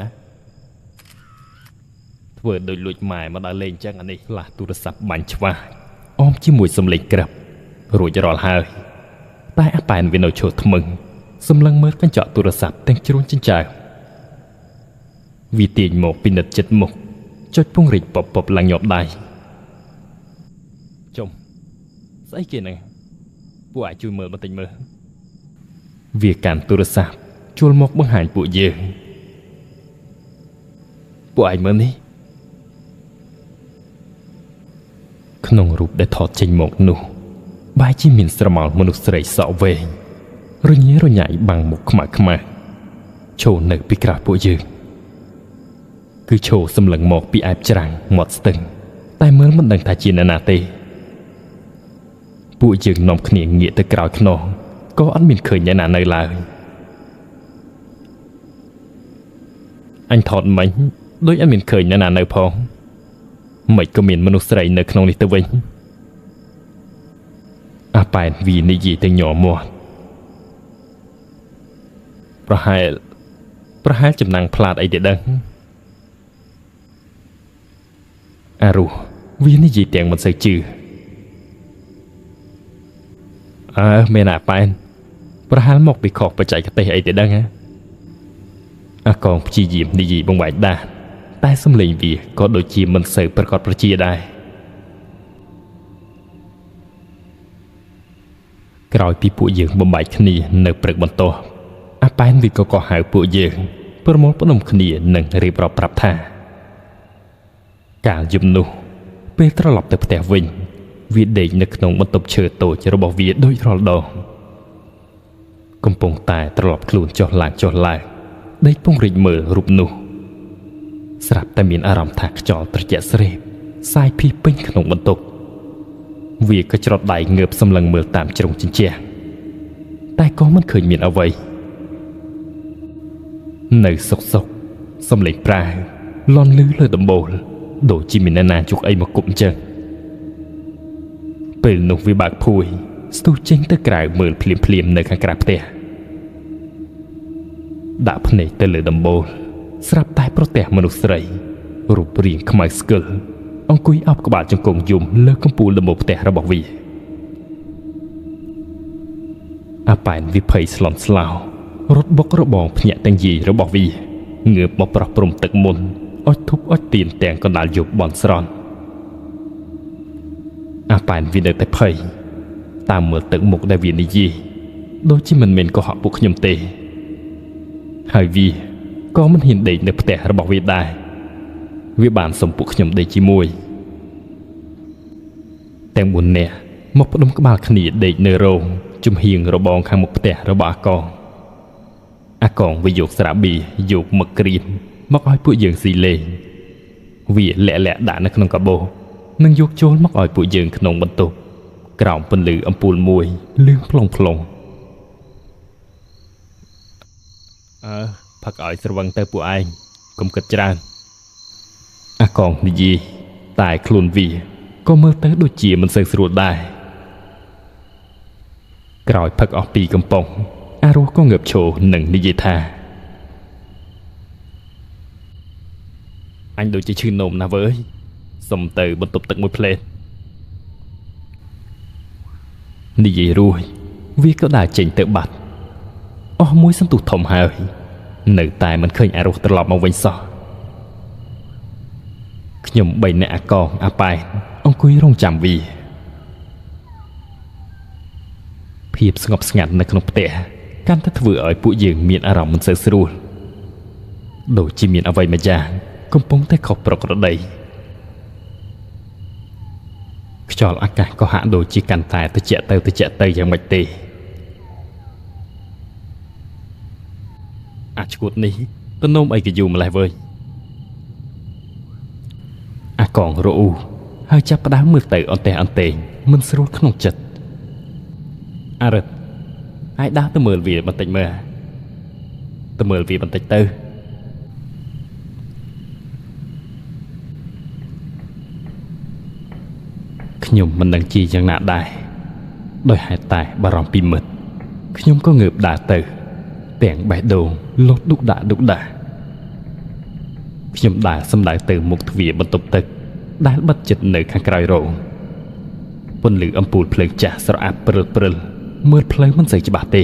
ធ្វើដូចលួចម៉ែមកដើរលេងចឹងអានេះផ្លាស់ទូរស័ព្ទបាញ់ឆ្វាអមជាមួយសំឡេងក្រាប់រួចរាល់ហើយតែអាប៉ែនវានៅឈរថ្មឹងសម្លឹងមើលកញ្ចក់ទូរស័ព្ទទាំងជ្រួញចិញ្ចើមវាទាញមកពិនិត្យចិត្តមុខចុចពង្រីកពពឡើងញាប់ដៃចុំស្អីគេហ្នឹងពួកអាចជួយមើលបន្តិចមើលវាកាន់ទូរស័ព្ទជួលមកបង្ហាញពួកយើងពួកឯងមើលនេះក្នុងរូបដែលថតចេញមកនោះបែរជាមានស្រមោលមនុស្សស្រីសក់វែងរញ៉េរញ៉ៃបាំងមុខខ្មៅឈរនៅពីក្រោយពួកយើងគឺឈរសម្លឹងមកពីឯបច្រាំងមាត់ស្ទឹងតែមើលមិនដឹងថាជានរណាទេពួកយើងនាំគ្នាងាកទៅក្រោយខ្នងក៏អត់មានឃើញអ្នកណានៅឡើយអញថតមិញដូចអត់មានឃើញអ្នកណានៅផងមិនក៏មានមនុស្សស្រីនៅក្នុងនេះទៅវិញអាប៉ែនវានិយាយទៅញ័រមាត់ប្រហែលចំណាំងផ្លាតអីទេដឹងអារុវានិយាយទាំងមិនសូវជឿមែនអាប៉ែនប្រហែលមកពីខុសបច្ចេកទេសអីទេដឹងអាកងព្យាយាមនិយាយបង្វែកដាស់តែសំឡេងវាក៏ដូចជាមិនសូវប្រកបប្រជាដែរក្រោយពីពួកយើងបំបែកគ្នានៅព្រឹកបន្ទាប់អាប៉ែនវាក៏ហៅពួកយើងប្រមូលផ្ដុំគ្នានិងរៀបរាប់ប្រាប់ថាកាលយប់នោះពេលត្រឡប់ទៅផ្ទះវិញវាដេកនៅក្នុងបន្ទប់ឈើតូចរបស់វាដូចរាល់ដងកំពុងតែត្រឡប់ខ្លួនចុះឡើងដេកពង្រីកមើលរូបនោះស្រាប់តែមានអារម្មណ៍ថាខ្យល់ត្រជាក់ស្រេបសាយភីពេញក្នុងបន្ទប់វាក៏ច្រត់ដៃងើបសម្លឹងមើលតាមជ្រុងជញ្ជាំងតែក៏មិនឃើញមានអ្វីនៅសុកសំឡេងប្រាលន់លឺលើដំបូលដូចជាមាននរណាជុកអីមកគប់អញ្ចឹងពេលនោះវាបើកភួយស្ទុះចេញទៅក្រៅមើលភ្លាមនៅខាងក្រៅផ្ទះដាក់ភ្នែកទៅលើដំបូលស្រាប់តែប្រទះមនុស្សស្រីរូបរាងខ្មៅស្កិលអង្គុយអោបក្បាលជង្គង់យំលើកំពូលដំបូលផ្ទះរបស់វាអាប៉ែនវិភ័យស្លន់ស្លោរត់បុករបងភ្ញាក់ទាំងយាយរបស់វាងើបមកប្រោះព្រំទឹកមុនអុចធប់អុចទៀនទាំងកណ្ដាលយប់បន់ស្រន់អាប៉ែនវានៅតែភ័យតាមមើលទឹកមុខដែលវានិយាយដូចជាមិនមែនកុហកពួកខ្ញុំទេហើយវាក៏មិនហ៊ានដេកនៅផ្ទះរបស់វាដែរវាបានសុំពួកខ្ញុំដេកជាមួយទាំង4នាក់មកផ្ដុំក្បាលគ្នាដេកនៅរោងជំហៀងរបងខាងមុខផ្ទះរបស់អាកងវាយកស្រាបៀរយកមឹកក្រៀមមកឲ្យពួកយើងស៊ីលេងវាលាក់ដាក់នៅក្នុងកាបូបនិងយកចូលមកឲ្យពួកយើងក្នុងបន្ទប់ក្រោមពន្លឺអំពូលមួយលឿងផ្លុងផឹកឲ្យស្រវឹងទៅពួកឯងកុំគិតច្រើនអាកងនិយាយតែខ្លួនវាក៏មើលទៅដូចជាមិនសូវស្រួលដែរក្រោយផឹកអស់ពីកំប៉ុងអារស់ក៏ងើបឈរនិងនិយាយថាអញដូចជាឈឺនោមណាស់វើយ សុំទៅបន្ទប់ទឹកមួយផ្លេតនិយាយរួចវាក៏ដើរចេញទៅបាត់អស់មួយសន្ទុះធំហើយនៅតែមិនឃើញអារោះត្រឡប់មកវិញសោះខ្ញុំ3នាក់អាកងអាប៉ែនអង្គុយរងចាំវាភាពស្ងប់ស្ងាត់នៅក្នុងផ្ទះកាន់តែធ្វើឲ្យពួកយើងមានអារម្មណ៍មិនសូវស្រួលដូចជាមានអ្វីមួយយ៉ាងកំពុងតែខុសប្រក្រតីខ្យល់អាកាសក៏ហាក់ដូចជាកាន់តែត្រជាក់ទៅយ៉ាងម៉េចទេអាចឈួតនេះទំនោមអីក៏យូរម្លេះវើយអាកងរអ៊ូហើយចាប់ផ្ដើមមើលទៅអន្ទះអន្ទែងមិនស្រួលក្នុងចិត្តអរិតហើយដើរទៅមើលវាបន្តិចមើលទៅមើលវាបន្តិចទៅខ្ញុំមិនដឹងជាយ៉ាងណាដែរដោយហេតុតែបារម្ភពីមិត្តខ្ញុំក៏ងើបដើរទៅទាំងបេះដូងលោតឌុកដាខ្ញុំដើរសម្ដៅទៅមុខទ្វារបន្ទប់ទឹកដែលបិទជិតនៅខាងក្រោយរោងពន្លឺអំពូលភ្លើងចាស់ស្រអាប់ព្រិលមើលផ្លូវមិនសូវច្បាស់ទេ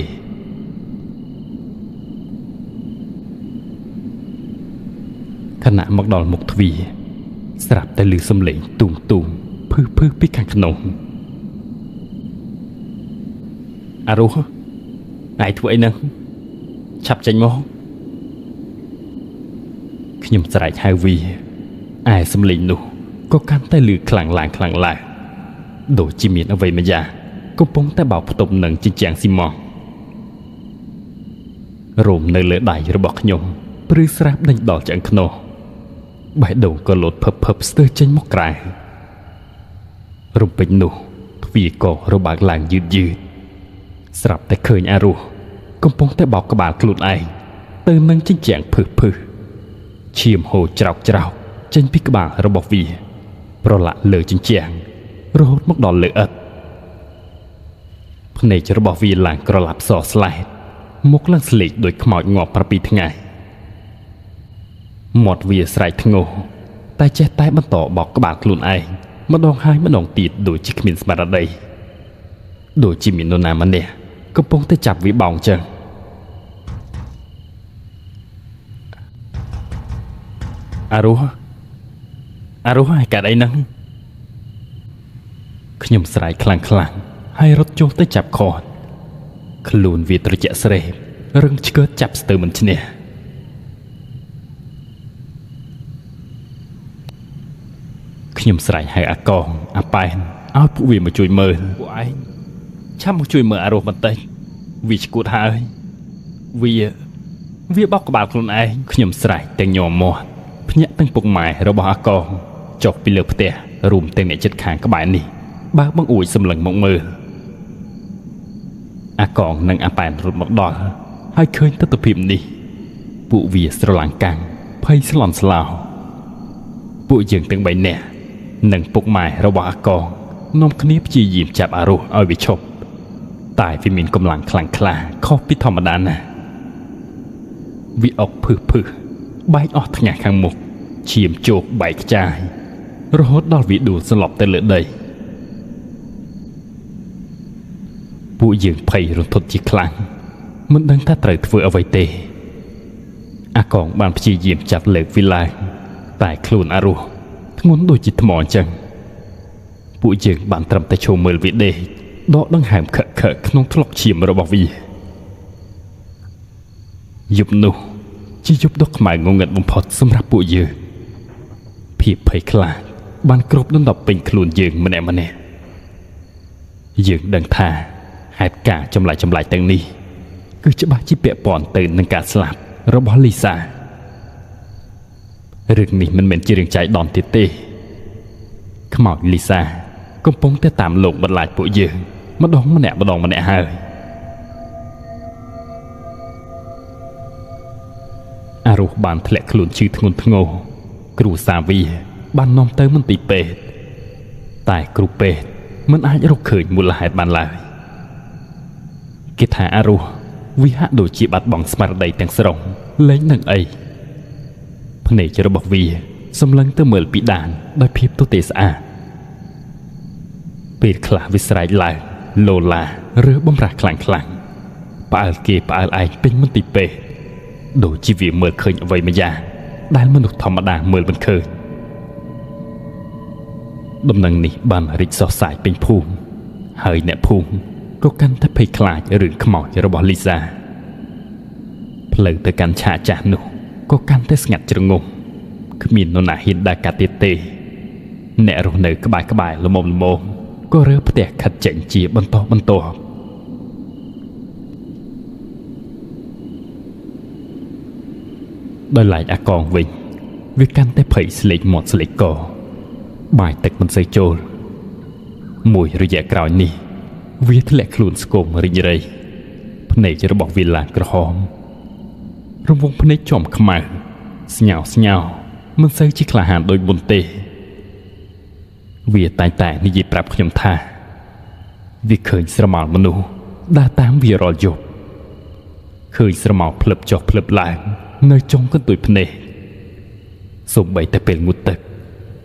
ខណៈមកដល់មុខទ្វារស្រាប់តែឮសំឡេងទូមភឺពីខាងក្នុងអារោះឯងធ្វើអីហ្នឹងឆាប់ចេញមកខ្ញុំស្រែកហៅវាឯសំឡេងនោះក៏កាន់តែឮខ្លាំងឡើងដូចជាមានអ្វីមួយយ៉ាងកំពុងតែបោកផ្ទប់នឹងជញ្ជាំងស៊ីម៉ងត៍រោមនៅលើដៃរបស់ខ្ញុំព្រឺស្រាប់ដេញដល់ឆ្អឹងខ្នោះបេះដូងក៏លោតភឹបស្ទើរចេញមកក្រៅរំពេចនោះទ្វារក៏របើកឡើងយឺតស្រាប់តែឃើញអារោះកំពុងតែបោកក្បាលខ្លួនឯងទៅនឹងជញ្ជាំងភឹឈាមហូរច្រោកចេញពីក្បាលរបស់វាប្រឡាក់លើជញ្ជាំងរហូតមកដល់លើឥដ្ឋភ្នែករបស់វាឡើងក្រឡាប់សស្លែតមុខឡើងស្លេកដោយខ្មោចងាប់7ថ្ងៃមាត់វាស្រែកធ្ងោតែចេះតែបន្តបោកក្បាលខ្លួនឯងម្ដងហើយម្ដងទៀតដូចជាគ្មានស្មារតីដូចជាមាននរណាម្នាក់កំពុងតែចាប់វាបោងចឹងអារោះហើយកាត់អីហ្នឹងខ្ញុំស្រែកខ្លាំងហើយរត់ចូលទៅចាប់ខត់ខ្លួនវាត្រជាក់ស្រេបរឹងឆ្កឹតចាប់ស្ទើរមិនឈ្នះខ្ញុំស្រែកហៅអាកងអាប៉ែនឲ្យពួកវាមកជួយមើលពួកឯងឆាប់មកជួយមើលអារោះបន្តិចវាឈួតហើយវាបោកក្បាលខ្លួនឯងខ្ញុំស្រែកទាំងញ័រមាត់ភ្ញាក់ទាំងពុកម៉ែរបស់អាកងចុះពីលើផ្ទះរួមទាំងអ្នកជិតខាងក្បែរនេះបើបង្អួចសម្លឹងមកមើលអាកងនិងអាប៉ែនរត់មកដល់ហើយឃើញទស្សនភាពនេះពួកវាស្រឡាំងកាំងភ័យស្លន់ស្លោពួកយើងទាំង3នាក់និងពុកម៉ែរបស់អាកងនាំគ្នាព្យាយាមចាប់អារោះឲ្យវាឈប់តែវាមានកម្លាំងខ្លាំងក្លាខុសពីធម្មតាណាស់វាអុកភឹបែកអស់ថ្ងាសខាងមុខឈាមជោកបែកខ្ចាយរហូតដល់វាដួលសន្លប់ទៅលើដីពួកយើងភ័យរន្ធត់ជាខ្លាំងមិនដឹងថាត្រូវធ្វើអ្វីទេអាកងបានព្យាយាមចាប់លើកវាឡើងតែខ្លួនអារោះធ្ងន់ដូចជាថ្មអញ្ចឹងពួកយើងបានត្រឹមតែឈរមើលវាដេកដកដង្ហើមខឹកក្នុងថ្លុកឈាមរបស់វាយប់នោះជាយប់ដ៏ខ្មៅងងឹតបំផុតសម្រាប់ពួកយើងភាពភ័យខ្លាចបានគ្របដណ្ដប់ពេញខ្លួនយើងម្នាក់យើងដឹងថាហេតុការណ៍ចម្លែកទាំងនេះគឺច្បាស់ជាពាក់ព័ន្ធទៅនឹងការស្លាប់របស់លីសារឿងនេះមិនមែនជារឿងចៃដន្យទៀតទេខ្មោចលីសាកំពុងតែតាមលោកបន្លាចពួកយើងម្ដងម្នាក់ហើយអារោះបានធ្លាក់ខ្លួនឈឺធ្ងន់ធ្ងរគ្រូសាវីបាននាំទៅមន្ទីរពេទ្យតែគ្រូពេទ្យមិនអាចរកឃើញមូលហេតុបានឡើយគេថាអារោះវាហាក់ដូចជាបាត់បង់ស្មារតីទាំងស្រុងលែងនឹងអីភ្នែករបស់វា សម្លឹងទៅមើលពីដានដោយភាពទទេស្អាតពេលខ្លះវាស្រែកឡើងលោឡាឬបំរះខ្លាំងៗផ្អើលគេផ្អើលឯងពេញមន្ទីរពេទ្យដូចជាវាមើលឃើញអ្វីម្យ៉ាងដែលមនុស្សធម្មតាមើលមិនឃើញដំណឹងនេះបានរីកសុសសាយពេញភូមិហើយអ្នកភូមិក៏កាន់តែភ័យខ្លាចរឿងខ្មោចរបស់លីសាផ្លូវទៅកាន់ឆាកចាស់នោះក៏កាន់តែស្ងាត់ជ្រងំគ្មាននរណាហ៊ានដើរកាត់ទៀតទេអ្នករស់នៅក្បែរល្មមក៏រើផ្ទះខិតចេញជាបន្តបន្ទាប់ដោយឡែកអាកងវិញវាកាន់តែភ័យស្លេកមាត់ស្លេកកបាយទឹកមិនសូវចូលមួយរយៈក្រោយនេះវាធ្លាក់ខ្លួនស្គមរីងរៃភ្នែករបស់វាឡើងក្រហមរង្វង់ភ្នែកចំខ្មៅស្ញោមិនសូវជាក្លាហានដូចមុនទេវាតែងតែនិយាយប្រាប់ខ្ញុំថាវាឃើញស្រមោលមនុស្សដើរតាមវារាល់យប់ឃើញស្រមោលភ្លឹបចុះភ្លឹបឡើងនៅចុងកន្ទុយភ្នែកសូម្បីតែពេលងូតទឹក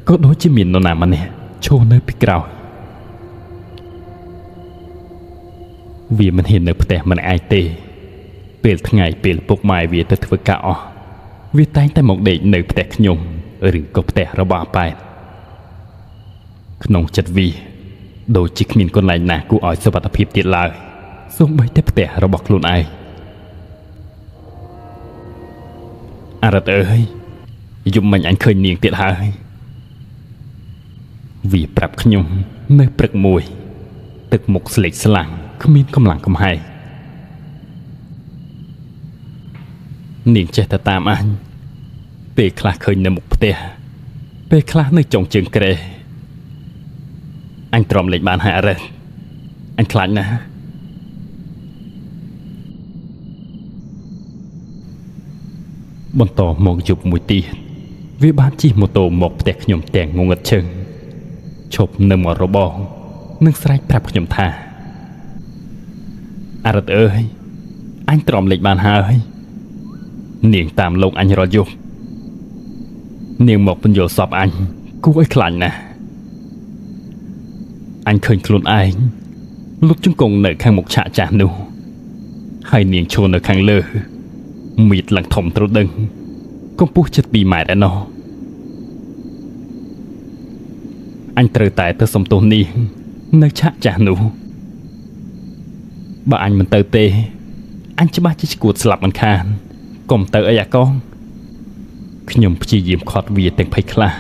ក៏ដូចជាមាននរណាម្នាក់ឈរនៅពីក្រោយវាមិនហ៊ាននៅផ្ទះម្នាក់ឯងទេពេលថ្ងៃពេលពុកម៉ែវាទៅធ្វើការអស់វាតែងតែមកដេកនៅផ្ទះខ្ញុំឬក៏ផ្ទះរបស់អាប៉ែតក្នុងចិត្តវាដូចជាគ្មានកន្លែងណាគួរឲ្យសុវត្ថិភាពទៀតឡើយសូម្បីតែផ្ទះរបស់ខ្លួនឯងអរិតអើយយប់មិញអញឃើញនាងទៀតហើយវាប្រាប់ខ្ញុំនៅព្រឹកមួយទឹកមុខស្លេកស្លាំងគ្មានកម្លាំងកំហែងនាងចេះតែតាមអញពេលខ្លះឃើញនៅមុខផ្ទះពេលខ្លះនៅចុងជើងគ្រែអញទ្រាំលេងបានហើយអរិតអញខ្លាចណាស់បន្តមកយប់មួយទៀតវាបានជិះម៉ូតូមកផ្ទះខ្ញុំទាំងងងឹតឈឹងឈប់នៅមាត់របងនិងស្រែកប្រាប់ខ្ញុំថាអរិតអើយអញទ្រាំលេងបានហើយនាងតាមលោកអញរាល់យប់នាងមកបញ្យល់សពអញគួរឲ្យខ្លាចណាស់អញឃើញខ្លួនឯងលុតជង្គង់នៅខាងមុខឆាកចាស់នោះហើយនាងឈរនៅខាងលើមៀតឡើងធំទ្រដឹងកម្ពស់ជិត2ម៉ែត្រឯណោះអញត្រូវតែទៅសំទោសនាងនៅឆាកចាស់នោះបើអញមិនទៅទេអញច្បាស់ជាឈួតស្លាប់មិនខានកុំទៅអីអាកងខ្ញុំព្យាយាមខាត់វាទាំងភ័យខ្លាច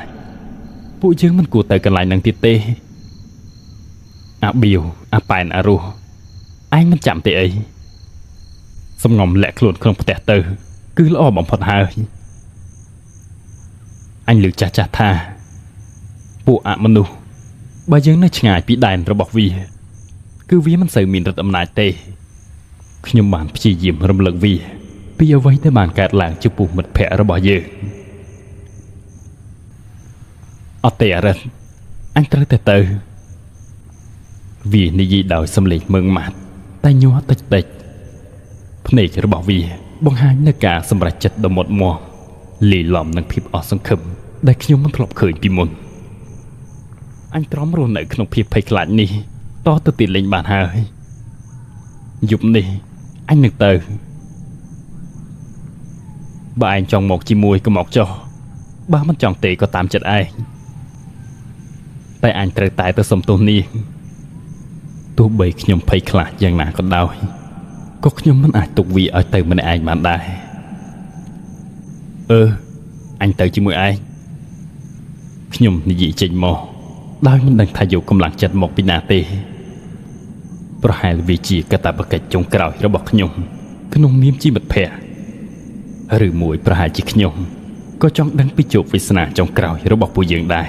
ពួកយើងមិនគួរទៅកន្លែងហ្នឹងទៀតទេអាបៀវអាប៉ែនអារស់ឯងមិនចាំទេអីសំងំលាក់ខ្លួនក្នុងផ្ទះទៅគឺល្អបំផុតហើយអញលើកចាស់ថាពួកអមនុស្សបើយើងនៅឆ្ងាយពីដែនរបស់វាគឺវាមិនសូវមានឫទ្ធិអំណាចទេខ្ញុំបានព្យាយាមរំលឹកវាពីអ្វីដែលបានកើតឡើងចំពោះមិត្តភ័ក្តិរបស់យើងអត់ទេអរិទ្ធអញត្រូវតែទៅវានិយាយដោយសំឡេងមើងម៉ាត់តែញ័រតិចភ្នែករបស់វាបង្ហាញនូវការសម្រេចចិត្តដ៏មុតមាំលាយឡំនឹងភាពអស់សង្ឃឹមដែលខ្ញុំមិនធ្លាប់ឃើញពីមុនអញទ្រាំរស់នៅក្នុងភាពភ័យខ្លាចនេះតទៅទៀតលេងបានហើយយប់នេះអញនឹងទៅបើឯងចង់មកជាមួយក៏មកចុះបើមិនចង់ទេក៏តាមចិត្តឯងតែអញត្រូវតែទៅសុំទោសនាងទោះបីខ្ញុំភ័យខ្លាចយ៉ាងណាក៏ដោយក៏ខ្ញុំមិនអាចទុកវាឲ្យទៅម្នាក់ឯងបានដែរអញទៅជាមួយឯងខ្ញុំនិយាយចេញមកដោយមិនដឹងថាយកកម្លាំងចិត្តមកពីណាទេប្រហែលវាជាកាតព្វកិច្ចចុងក្រោយរបស់ខ្ញុំក្នុងនាមជាមិត្តភក្តិឬមួយប្រហែលជាខ្ញុំក៏ចង់ដឹងពីជោគវាសនាចុងក្រោយរបស់ពួកយើងដែរ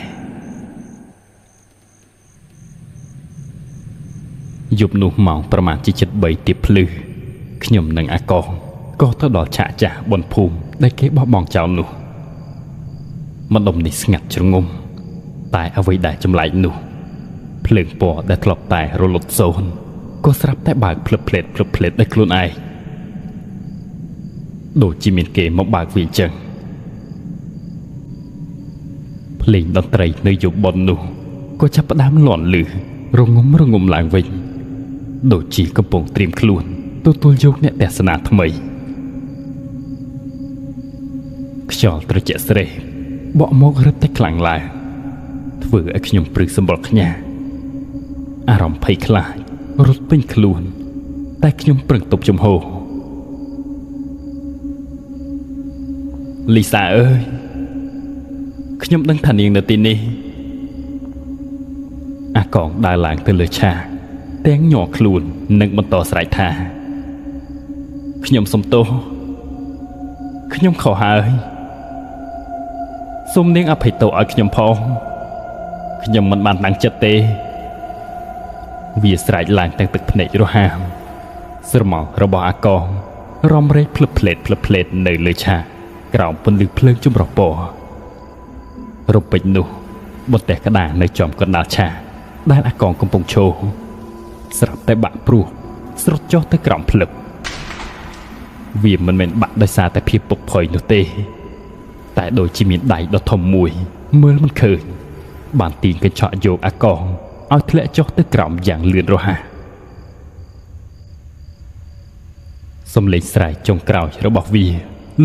យប់នោះម៉ោងប្រមាណជា7:03ទៀបភ្លឺខ្ញុំនិងអាកងក៏ទៅដល់ឆាកចាស់បនភូមិដែលគេបោះបង់ចោលនោះម្ដុំនេះស្ងាត់ជ្រងំតែអ្វីដែលចម្លែកនោះភ្លើងពណ៌ដែលធ្លាប់តែរលត់សូន្យក៏ស្រាប់តែបើកភ្លឹបភ្លែតដោយខ្លួនឯងដូចជាមានគេមកបើកវាអញ្ចឹង ភ្លេងតន្ត្រីនៅយប់បុណ្យនោះក៏ចាប់ផ្ដើមលាន់លឺរងំឡើងវិញដូចជាកំពុងត្រៀមខ្លួនទទួលយកអ្នកទស្សនាថ្មីខ្យល់ត្រជាក់ស្រេះបក់មករឹតតែខ្លាំងឡើងធ្វើឲ្យខ្ញុំព្រឹកសម្បល់ខ្ញាអារម្មណ៍ភ័យខ្លាចរត់ពេញខ្លួនតែខ្ញុំប្រឹងទប់ជំហរលីសាអើយខ្ញុំដឹងថានាងនៅទីនេះអាកងដើរឡើងទៅលើឆាកទាំងញ័រខ្លួននិងបន្តស្រែកថាខ្ញុំសុំទោសខ្ញុំខុសហើយសូមនាងអភ័យទោសឲ្យខ្ញុំផងខ្ញុំមិនបានតាំងចិត្តទេវាស្រែកឡើងទាំងទឹកភ្នែករហាមស្រមោលរបស់អាកងរំរែកភ្លឹបភ្លេតនៅលើឆាកក្រោមពន្លឺភ្លើងចម្រុះពណ៌រំពេចនោះបន្ទះក្តារនៅចំកណ្ដាលឆាកដែលអាកងកំពុងឈរស្រាប់តែបាក់ព្រោះស្រុតចុះទៅក្រោមភ្លឹបវាមិនមែនបាក់ដោយសារតែភាពពុកផុយនោះទេតែដូចជាមានដៃដ៏ធំមួយមើលមិនឃើញបានទាញកញ្ចក់យកអាកងឲ្យធ្លាក់ចុះទៅក្រោមយ៉ាងលឿនរហ័សសំឡេងស្រែកចុងក្រោយរបស់វា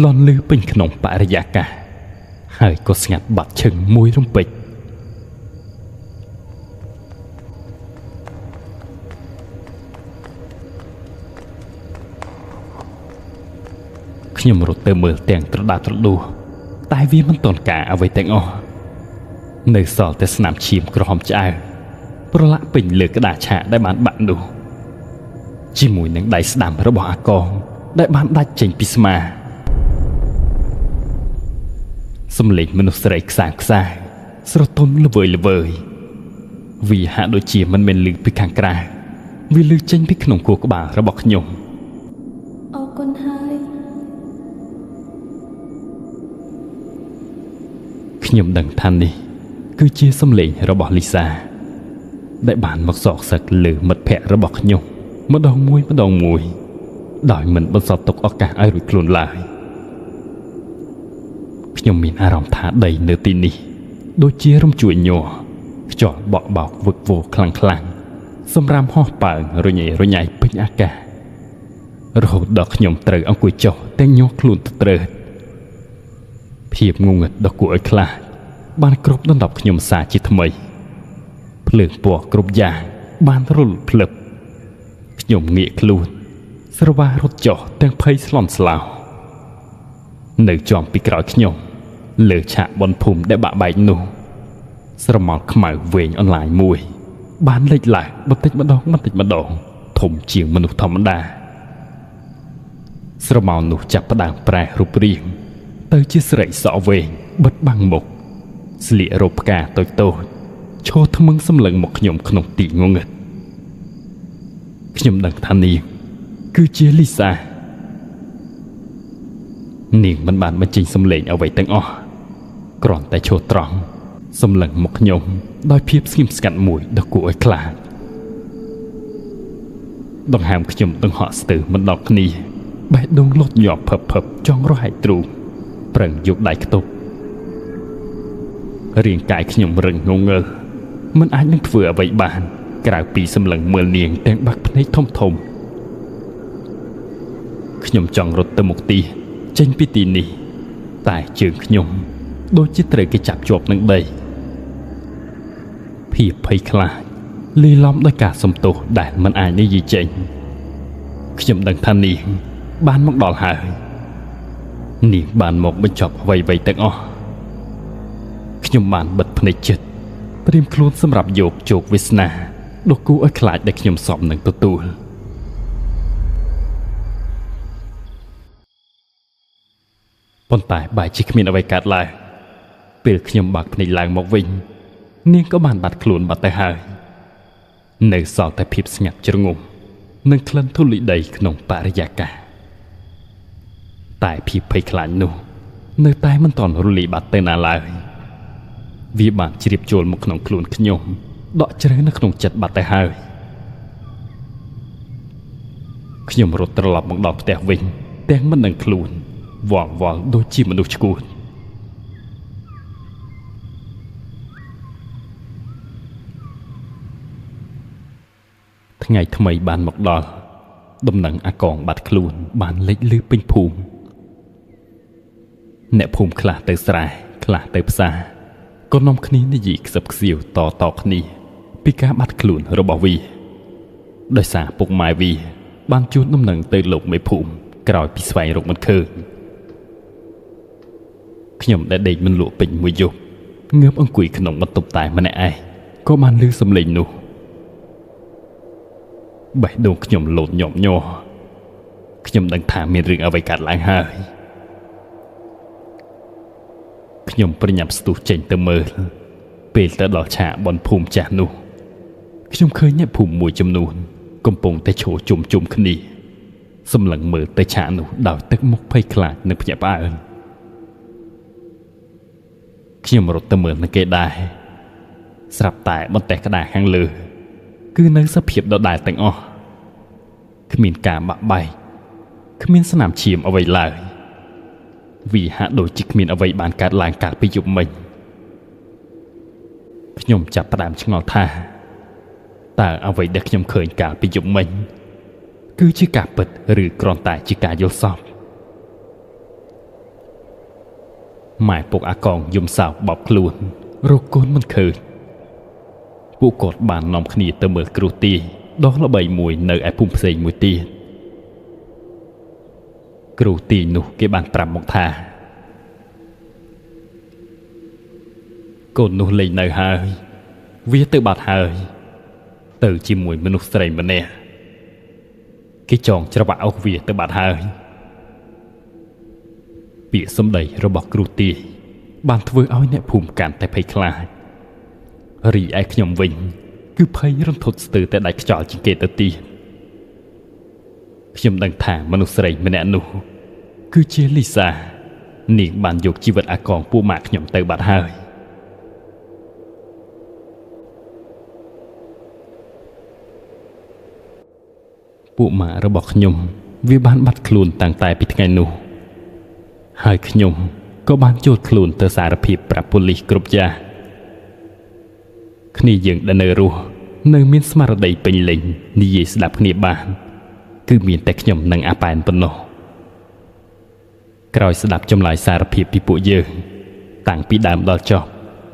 លាន់ឮពេញក្នុងបរិយាកាសហើយក៏ស្ងាត់បាត់ឈឹងមួយរំពេចខ្ញុំរត់ទៅមើលទាំងត្រដាត្រដួសតែវាមិនទាន់ការអ្វីទាំងអស់នៅសល់តែស្នាមឈាមក្រហមឆ្អៅប្រឡាក់ពេញលើក្តារឆាកដែលបានបាក់នោះជាមួយនឹងដៃស្ដាំរបស់អាកងដែលបានដាច់ចេញពីស្មាសំឡេងមនុស្សស្រីខ្សាស្រទន់ល្វើយវាហាក់ដូចជាមិនមែនឮពីខាងក្រៅវាឮចេញពីក្នុងខួរក្បាលរបស់ខ្ញុំអរគុណហើយខ្ញុំដឹងថានេះគឺជាសំឡេងរបស់លីសាដែលបានមកសោកសឹកលើមិត្តភក្តិរបស់ខ្ញុំម្ដងមួយដោយមិនបន្សល់ទុកឱកាសឲ្យរួចខ្លួនឡើយខ្ញុំមានអារម្មណ៍ថាដីនៅទីនេះដូចជារំជួយញ័រខ្យល់បក់បោកវឹកវរខ្លាំងសម្រាមហោះប៉ើងរញ៉ៃពេញអាកាសរហូតដល់ខ្ញុំត្រូវអង្គុយចុះទាំងញ័រខ្លួនទៅត្រើតភាពងងឹតដ៏គួរឲ្យខ្លាចបានគ្រប់ដណ្ដប់ខ្ញុំសាជាថ្មីភ្លើងពណ៌គ្រប់យ៉ាងបានរុលភ្លឹបខ្ញុំងាកខ្លួនស្រវារត់ចុះទាំងភ័យស្លន់ស្លោនៅចំពីក្រោយខ្ញុំលើឆាកបនភូមិដែលបាក់បែកនោះស្រមោលខ្មៅវែងអនឡាញមួយបានលេចឡើងបន្តិចម្ដងធំជាងមនុស្សធម្មតាស្រមោលនោះចាប់ផ្ដើមប្រែរូបរាងទៅជាស្រីសក់វែងបិទបាំងមុខស្លៀករ៉ូបផ្កាតូចឈរថ្មឹងសម្លឹងមកខ្ញុំក្នុងទីងងឹតខ្ញុំដឹងថានាងគឺជាលីសានាងមិនបានបញ្ចេញសំឡេងអ្វីទាំងអស់គ្រាន់តែឈរត្រង់សម្លឹងមកខ្ញុំដោយភាពស្ងៀមស្ងាត់មួយដ៏គួរឲ្យខ្លាចដង្ហើមខ្ញុំដង្ហក់ស្ទើរមិនដល់គ្នាបេះដូងលត់ញាប់ភឹបចង់រហែកទ្រូងប្រឹងយកដៃខ្ទប់រាងកាយខ្ញុំរឹងងងើមិនអាចនឹងធ្វើអ្វីបានក្រៅពីសម្លឹងមើលនាងទាំងបាក់ភ្នែកធំខ្ញុំចង់រត់ទៅមុខទីចេញពីទីនេះតែជើងខ្ញុំដូចជាត្រូវគេចាប់ជាប់នឹងដីភាពភ័យខ្លាចលាយឡំដោយការសំទោសដែលមិនអាចនិយាយចេញខ្ញុំដឹងថានាងបានមកដល់ហើយនាងបានមកបញ្ចប់អ្វីៗទាំងអស់ខ្ញុំបានបិទភ្នែកចិត្តត្រៀមខ្លួនសម្រាប់យកជោគវាសនាដ៏គួរឲ្យខ្លាចដែលខ្ញុំសមនឹងទទួលប៉ុន្តែបែរជាគ្មានអ្វីកើតឡើងពេលខ្ញុំបើកភ្នែកឡើងមកវិញនាងក៏បានបាត់ខ្លួនបាត់ទៅហើយនៅសល់តែភាពស្ងាត់ជ្រងំនិងក្លិនធូលីដីក្នុងបរិយាកាសតែភាពភ័យខ្លាចនោះនៅតែមិនទាន់រលាយបាត់ទៅណាឡើយវាបានជ្រាបចូលមកក្នុងខ្លួនខ្ញុំដកជ្រៅនៅក្នុងចិត្តបាត់ទៅហើយខ្ញុំរត់ត្រឡប់មកដល់ផ្ទះវិញទាំងមិនដឹងខ្លួនវល់ដូចជាមនុស្សឆ្កួត ថ្ងៃថ្មីបានមកដល់ដំណឹងអាកងបាត់ខ្លួនបានលេចលឺពេញភូមិអ្នកភូមិខ្លះទៅស្រែខ្លះទៅផ្សារក៏នាំគ្នានិយាយខ្សឹបខ្សៀវតគ្នាពីការបាត់ខ្លួនរបស់វាដោយសារពុកម៉ែវាបានជូនដំណឹងទៅលោកមេភូមិក្រោយពីស្វែងរកមិនឃើញខ្ញុំដែលដេកមិនលក់ពេញមួយយប់ងើបអង្គុយក្នុងបន្ទប់តែម្នាក់ឯងក៏បានឮសំឡេងនោះបេះដូងខ្ញុំលោតញាប់ញ័រខ្ញុំដឹងថាមានរឿងអ្វីកើតឡើងហើយខ្ញុំប្រញាប់ស្ទុះចេញទៅមើលពេលទៅដល់ឆាកបនភូមិចាស់នោះខ្ញុំឃើញអ្នកភូមិមួយចំនួនកំពុងតែឈរជុំគ្នាសម្លឹងមើលទៅឆាកនោះដោយទឹកមុខភ័យខ្លាចនិងភ្ញាក់ផ្អើលខ្ញុំរត់ទៅមើលនឹងគេដែរស្រាប់តែបន្ទះក្តារខាងលើគឺនៅសភាពដដែលទាំងអស់គ្មានការបាក់បែកគ្មានស្នាមឈាមអ្វីឡើយវាហាក់ដូចជាគ្មានអ្វីបានកើតឡើងកាលពីយប់មិញខ្ញុំចាប់ផ្ដើមឆ្ងល់ថាតើអ្វីដែលខ្ញុំឃើញកាលពីយប់មិញគឺជាការពិតឬគ្រាន់តែជាការយល់សប្តិម៉ែពុកអាកងយំសោកបបខ្លួនរកកូនមិនឃើញពួកគាត់បាននាំគ្នាទៅមើលគ្រូទាយដ៏ល្បីមួយនៅឯភូមិផ្សេងមួយទៀតគ្រូទាយនោះគេបានប្រាប់មកថាកូននោះលែងនៅហើយវាទៅបាត់ហើយទៅជាមួយមនុស្សស្រីម្នាក់គេចងច្រវាក់អុសវាទៅបាត់ហើយពាក្យសម្ដីរបស់គ្រូទាយបានធ្វើឲ្យអ្នកភូមិកាន់តែភ័យខ្លាចរីឯខ្ញុំវិញគឺភ័យរន្ធត់ស្ទើរតែដាច់ខ្យល់ជាងគេទៅទៀតខ្ញុំដឹងថាមនុស្សស្រីម្នាក់នោះគឺជាលីសានាងបានយកជីវិតអាកងពួកម៉ាក់ខ្ញុំទៅបាត់ហើយពួកម៉ាក់របស់ខ្ញុំវាបានបាត់ខ្លួនតាំងតែពីថ្ងៃនោះហើយខ្ញុំក៏បានចូលខ្លួនទៅសារភាពប្រាប់ប៉ូលីសគ្រប់យ៉ាងគ្នាយើងដែលនៅរស់នៅមានស្មារតីពេញលេញនិយាយស្ដាប់គ្នាបានគឺមានតែខ្ញុំនិងអាប៉ែនប៉ុណ្ណោះក្រោយស្ដាប់ចម្លើយសារភាពពីពួកយើងតាំងពីដើមដល់ចប់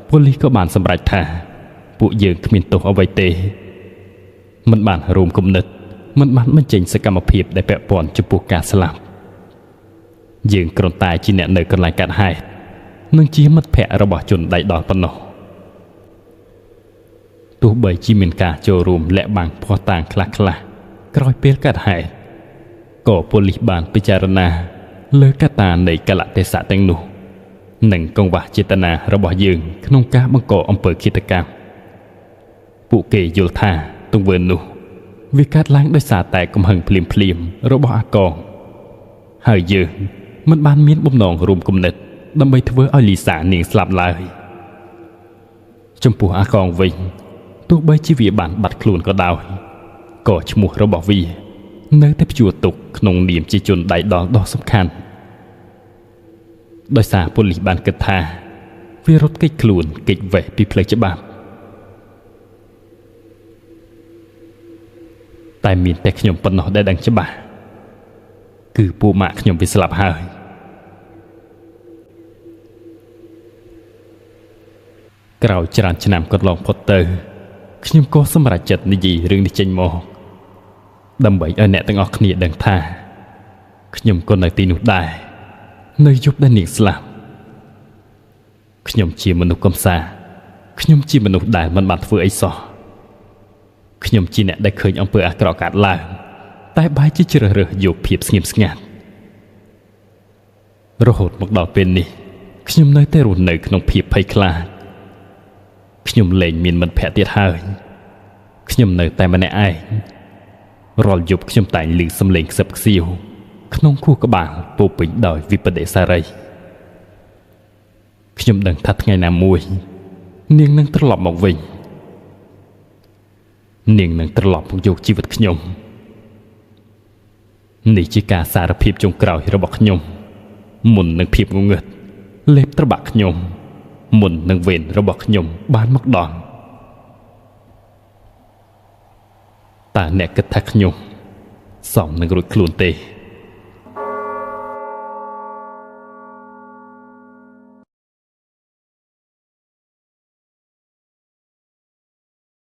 ប៉ូលីសក៏បានសម្រេចថាពួកយើងគ្មានទោសអ្វីទេមិនបានរួមគំនិតមិនបានបញ្ចេញសកម្មភាពដែលពាក់ព័ន្ធចំពោះការស្លាប់យើងគ្រាន់តែជាអ្នកនៅកន្លែងកាត់ហេតុនិងជាមិត្តភក្តិរបស់ជនដៃដល់ប៉ុណ្ណោះទោះបីជាមានការចូលរួមលាក់បាំងភ័ស្តុតាងខ្លះក្រោយពេលកាត់ហេតុក៏ប៉ូលីសបានពិចារណាលើកត្តានៃកលៈទេសៈទាំងនោះនិងកង្វះចេតនារបស់យើងក្នុងការបង្កអំពើឃាតកម្មពួកគេយល់ថាទង្វើនោះវាកើតឡើងដោយសារតែកំហឹងភ្លាមរបស់អាកងហើយយើងមិនបានមានបំណងរួមគំនិតដើម្បីធ្វើឲ្យលីសានាងស្លាប់ឡើយចំពោះអាកងវិញទោះបីជាវាបានបាត់ខ្លួនក៏ដោយក៏ឈ្មោះរបស់វានៅតែព្យួរទុកក្នុងនាមជាជនដៃដល់ដ៏សំខាន់ដោយសារប៉ូលីសបានគិតថាវារត់គេចខ្លួនគេចវេះពីផ្លូវច្បាប់តែមានតែខ្ញុំប៉ុណ្ណោះដែលដឹងច្បាស់គឺពួកម៉ាក់ខ្ញុំវាស្លាប់ហើយក្រោយច្រើនឆ្នាំកន្លងផុតទៅខ្ញុំក៏សម្រេចចិត្តនិយាយរឿងនេះចេញមកដើម្បីឲ្យអ្នកទាំងអស់គ្នាដឹងថាខ្ញុំក៏នៅទីនោះដែរនៅយប់ដែលនាងស្លាប់ខ្ញុំជាមនុស្សកំសាខ្ញុំជាមនុស្សដែលមិនបានធ្វើអីសោះខ្ញុំជាអ្នកដែលឃើញអំពើអាក្រក់កើតឡើងតែបែរជាជ្រើសរើសយកភាពស្ងៀមស្ងាត់រហូតមកដល់ពេលនេះខ្ញុំនៅតែរស់នៅក្នុងភាពភ័យខ្លាចខ្ញុំលែងមានមិត្តភក្តិទៀតហើយខ្ញុំនៅតែម្នាក់ឯងរាល់យប់ខ្ញុំតែងឮសំឡេងខ្សឹបខ្សៀវក្នុងខួរក្បាលពោពេញដោយវិបដិសារីខ្ញុំដឹងថាថ្ងៃណាមួយនាងនឹងត្រឡប់មកវិញនាងនឹងត្រឡប់មកយកជីវិតខ្ញុំនេះជាការសារភាពចុងក្រោយរបស់ខ្ញុំមុននឹងភាពងងឹតលេបត្របាក់ខ្ញុំមុននឹងវេនរបស់ខ្ញុំបានមកដល់ តើអ្នកគិតថាខ្ញុំសមនឹងរួចខ្លួនទេ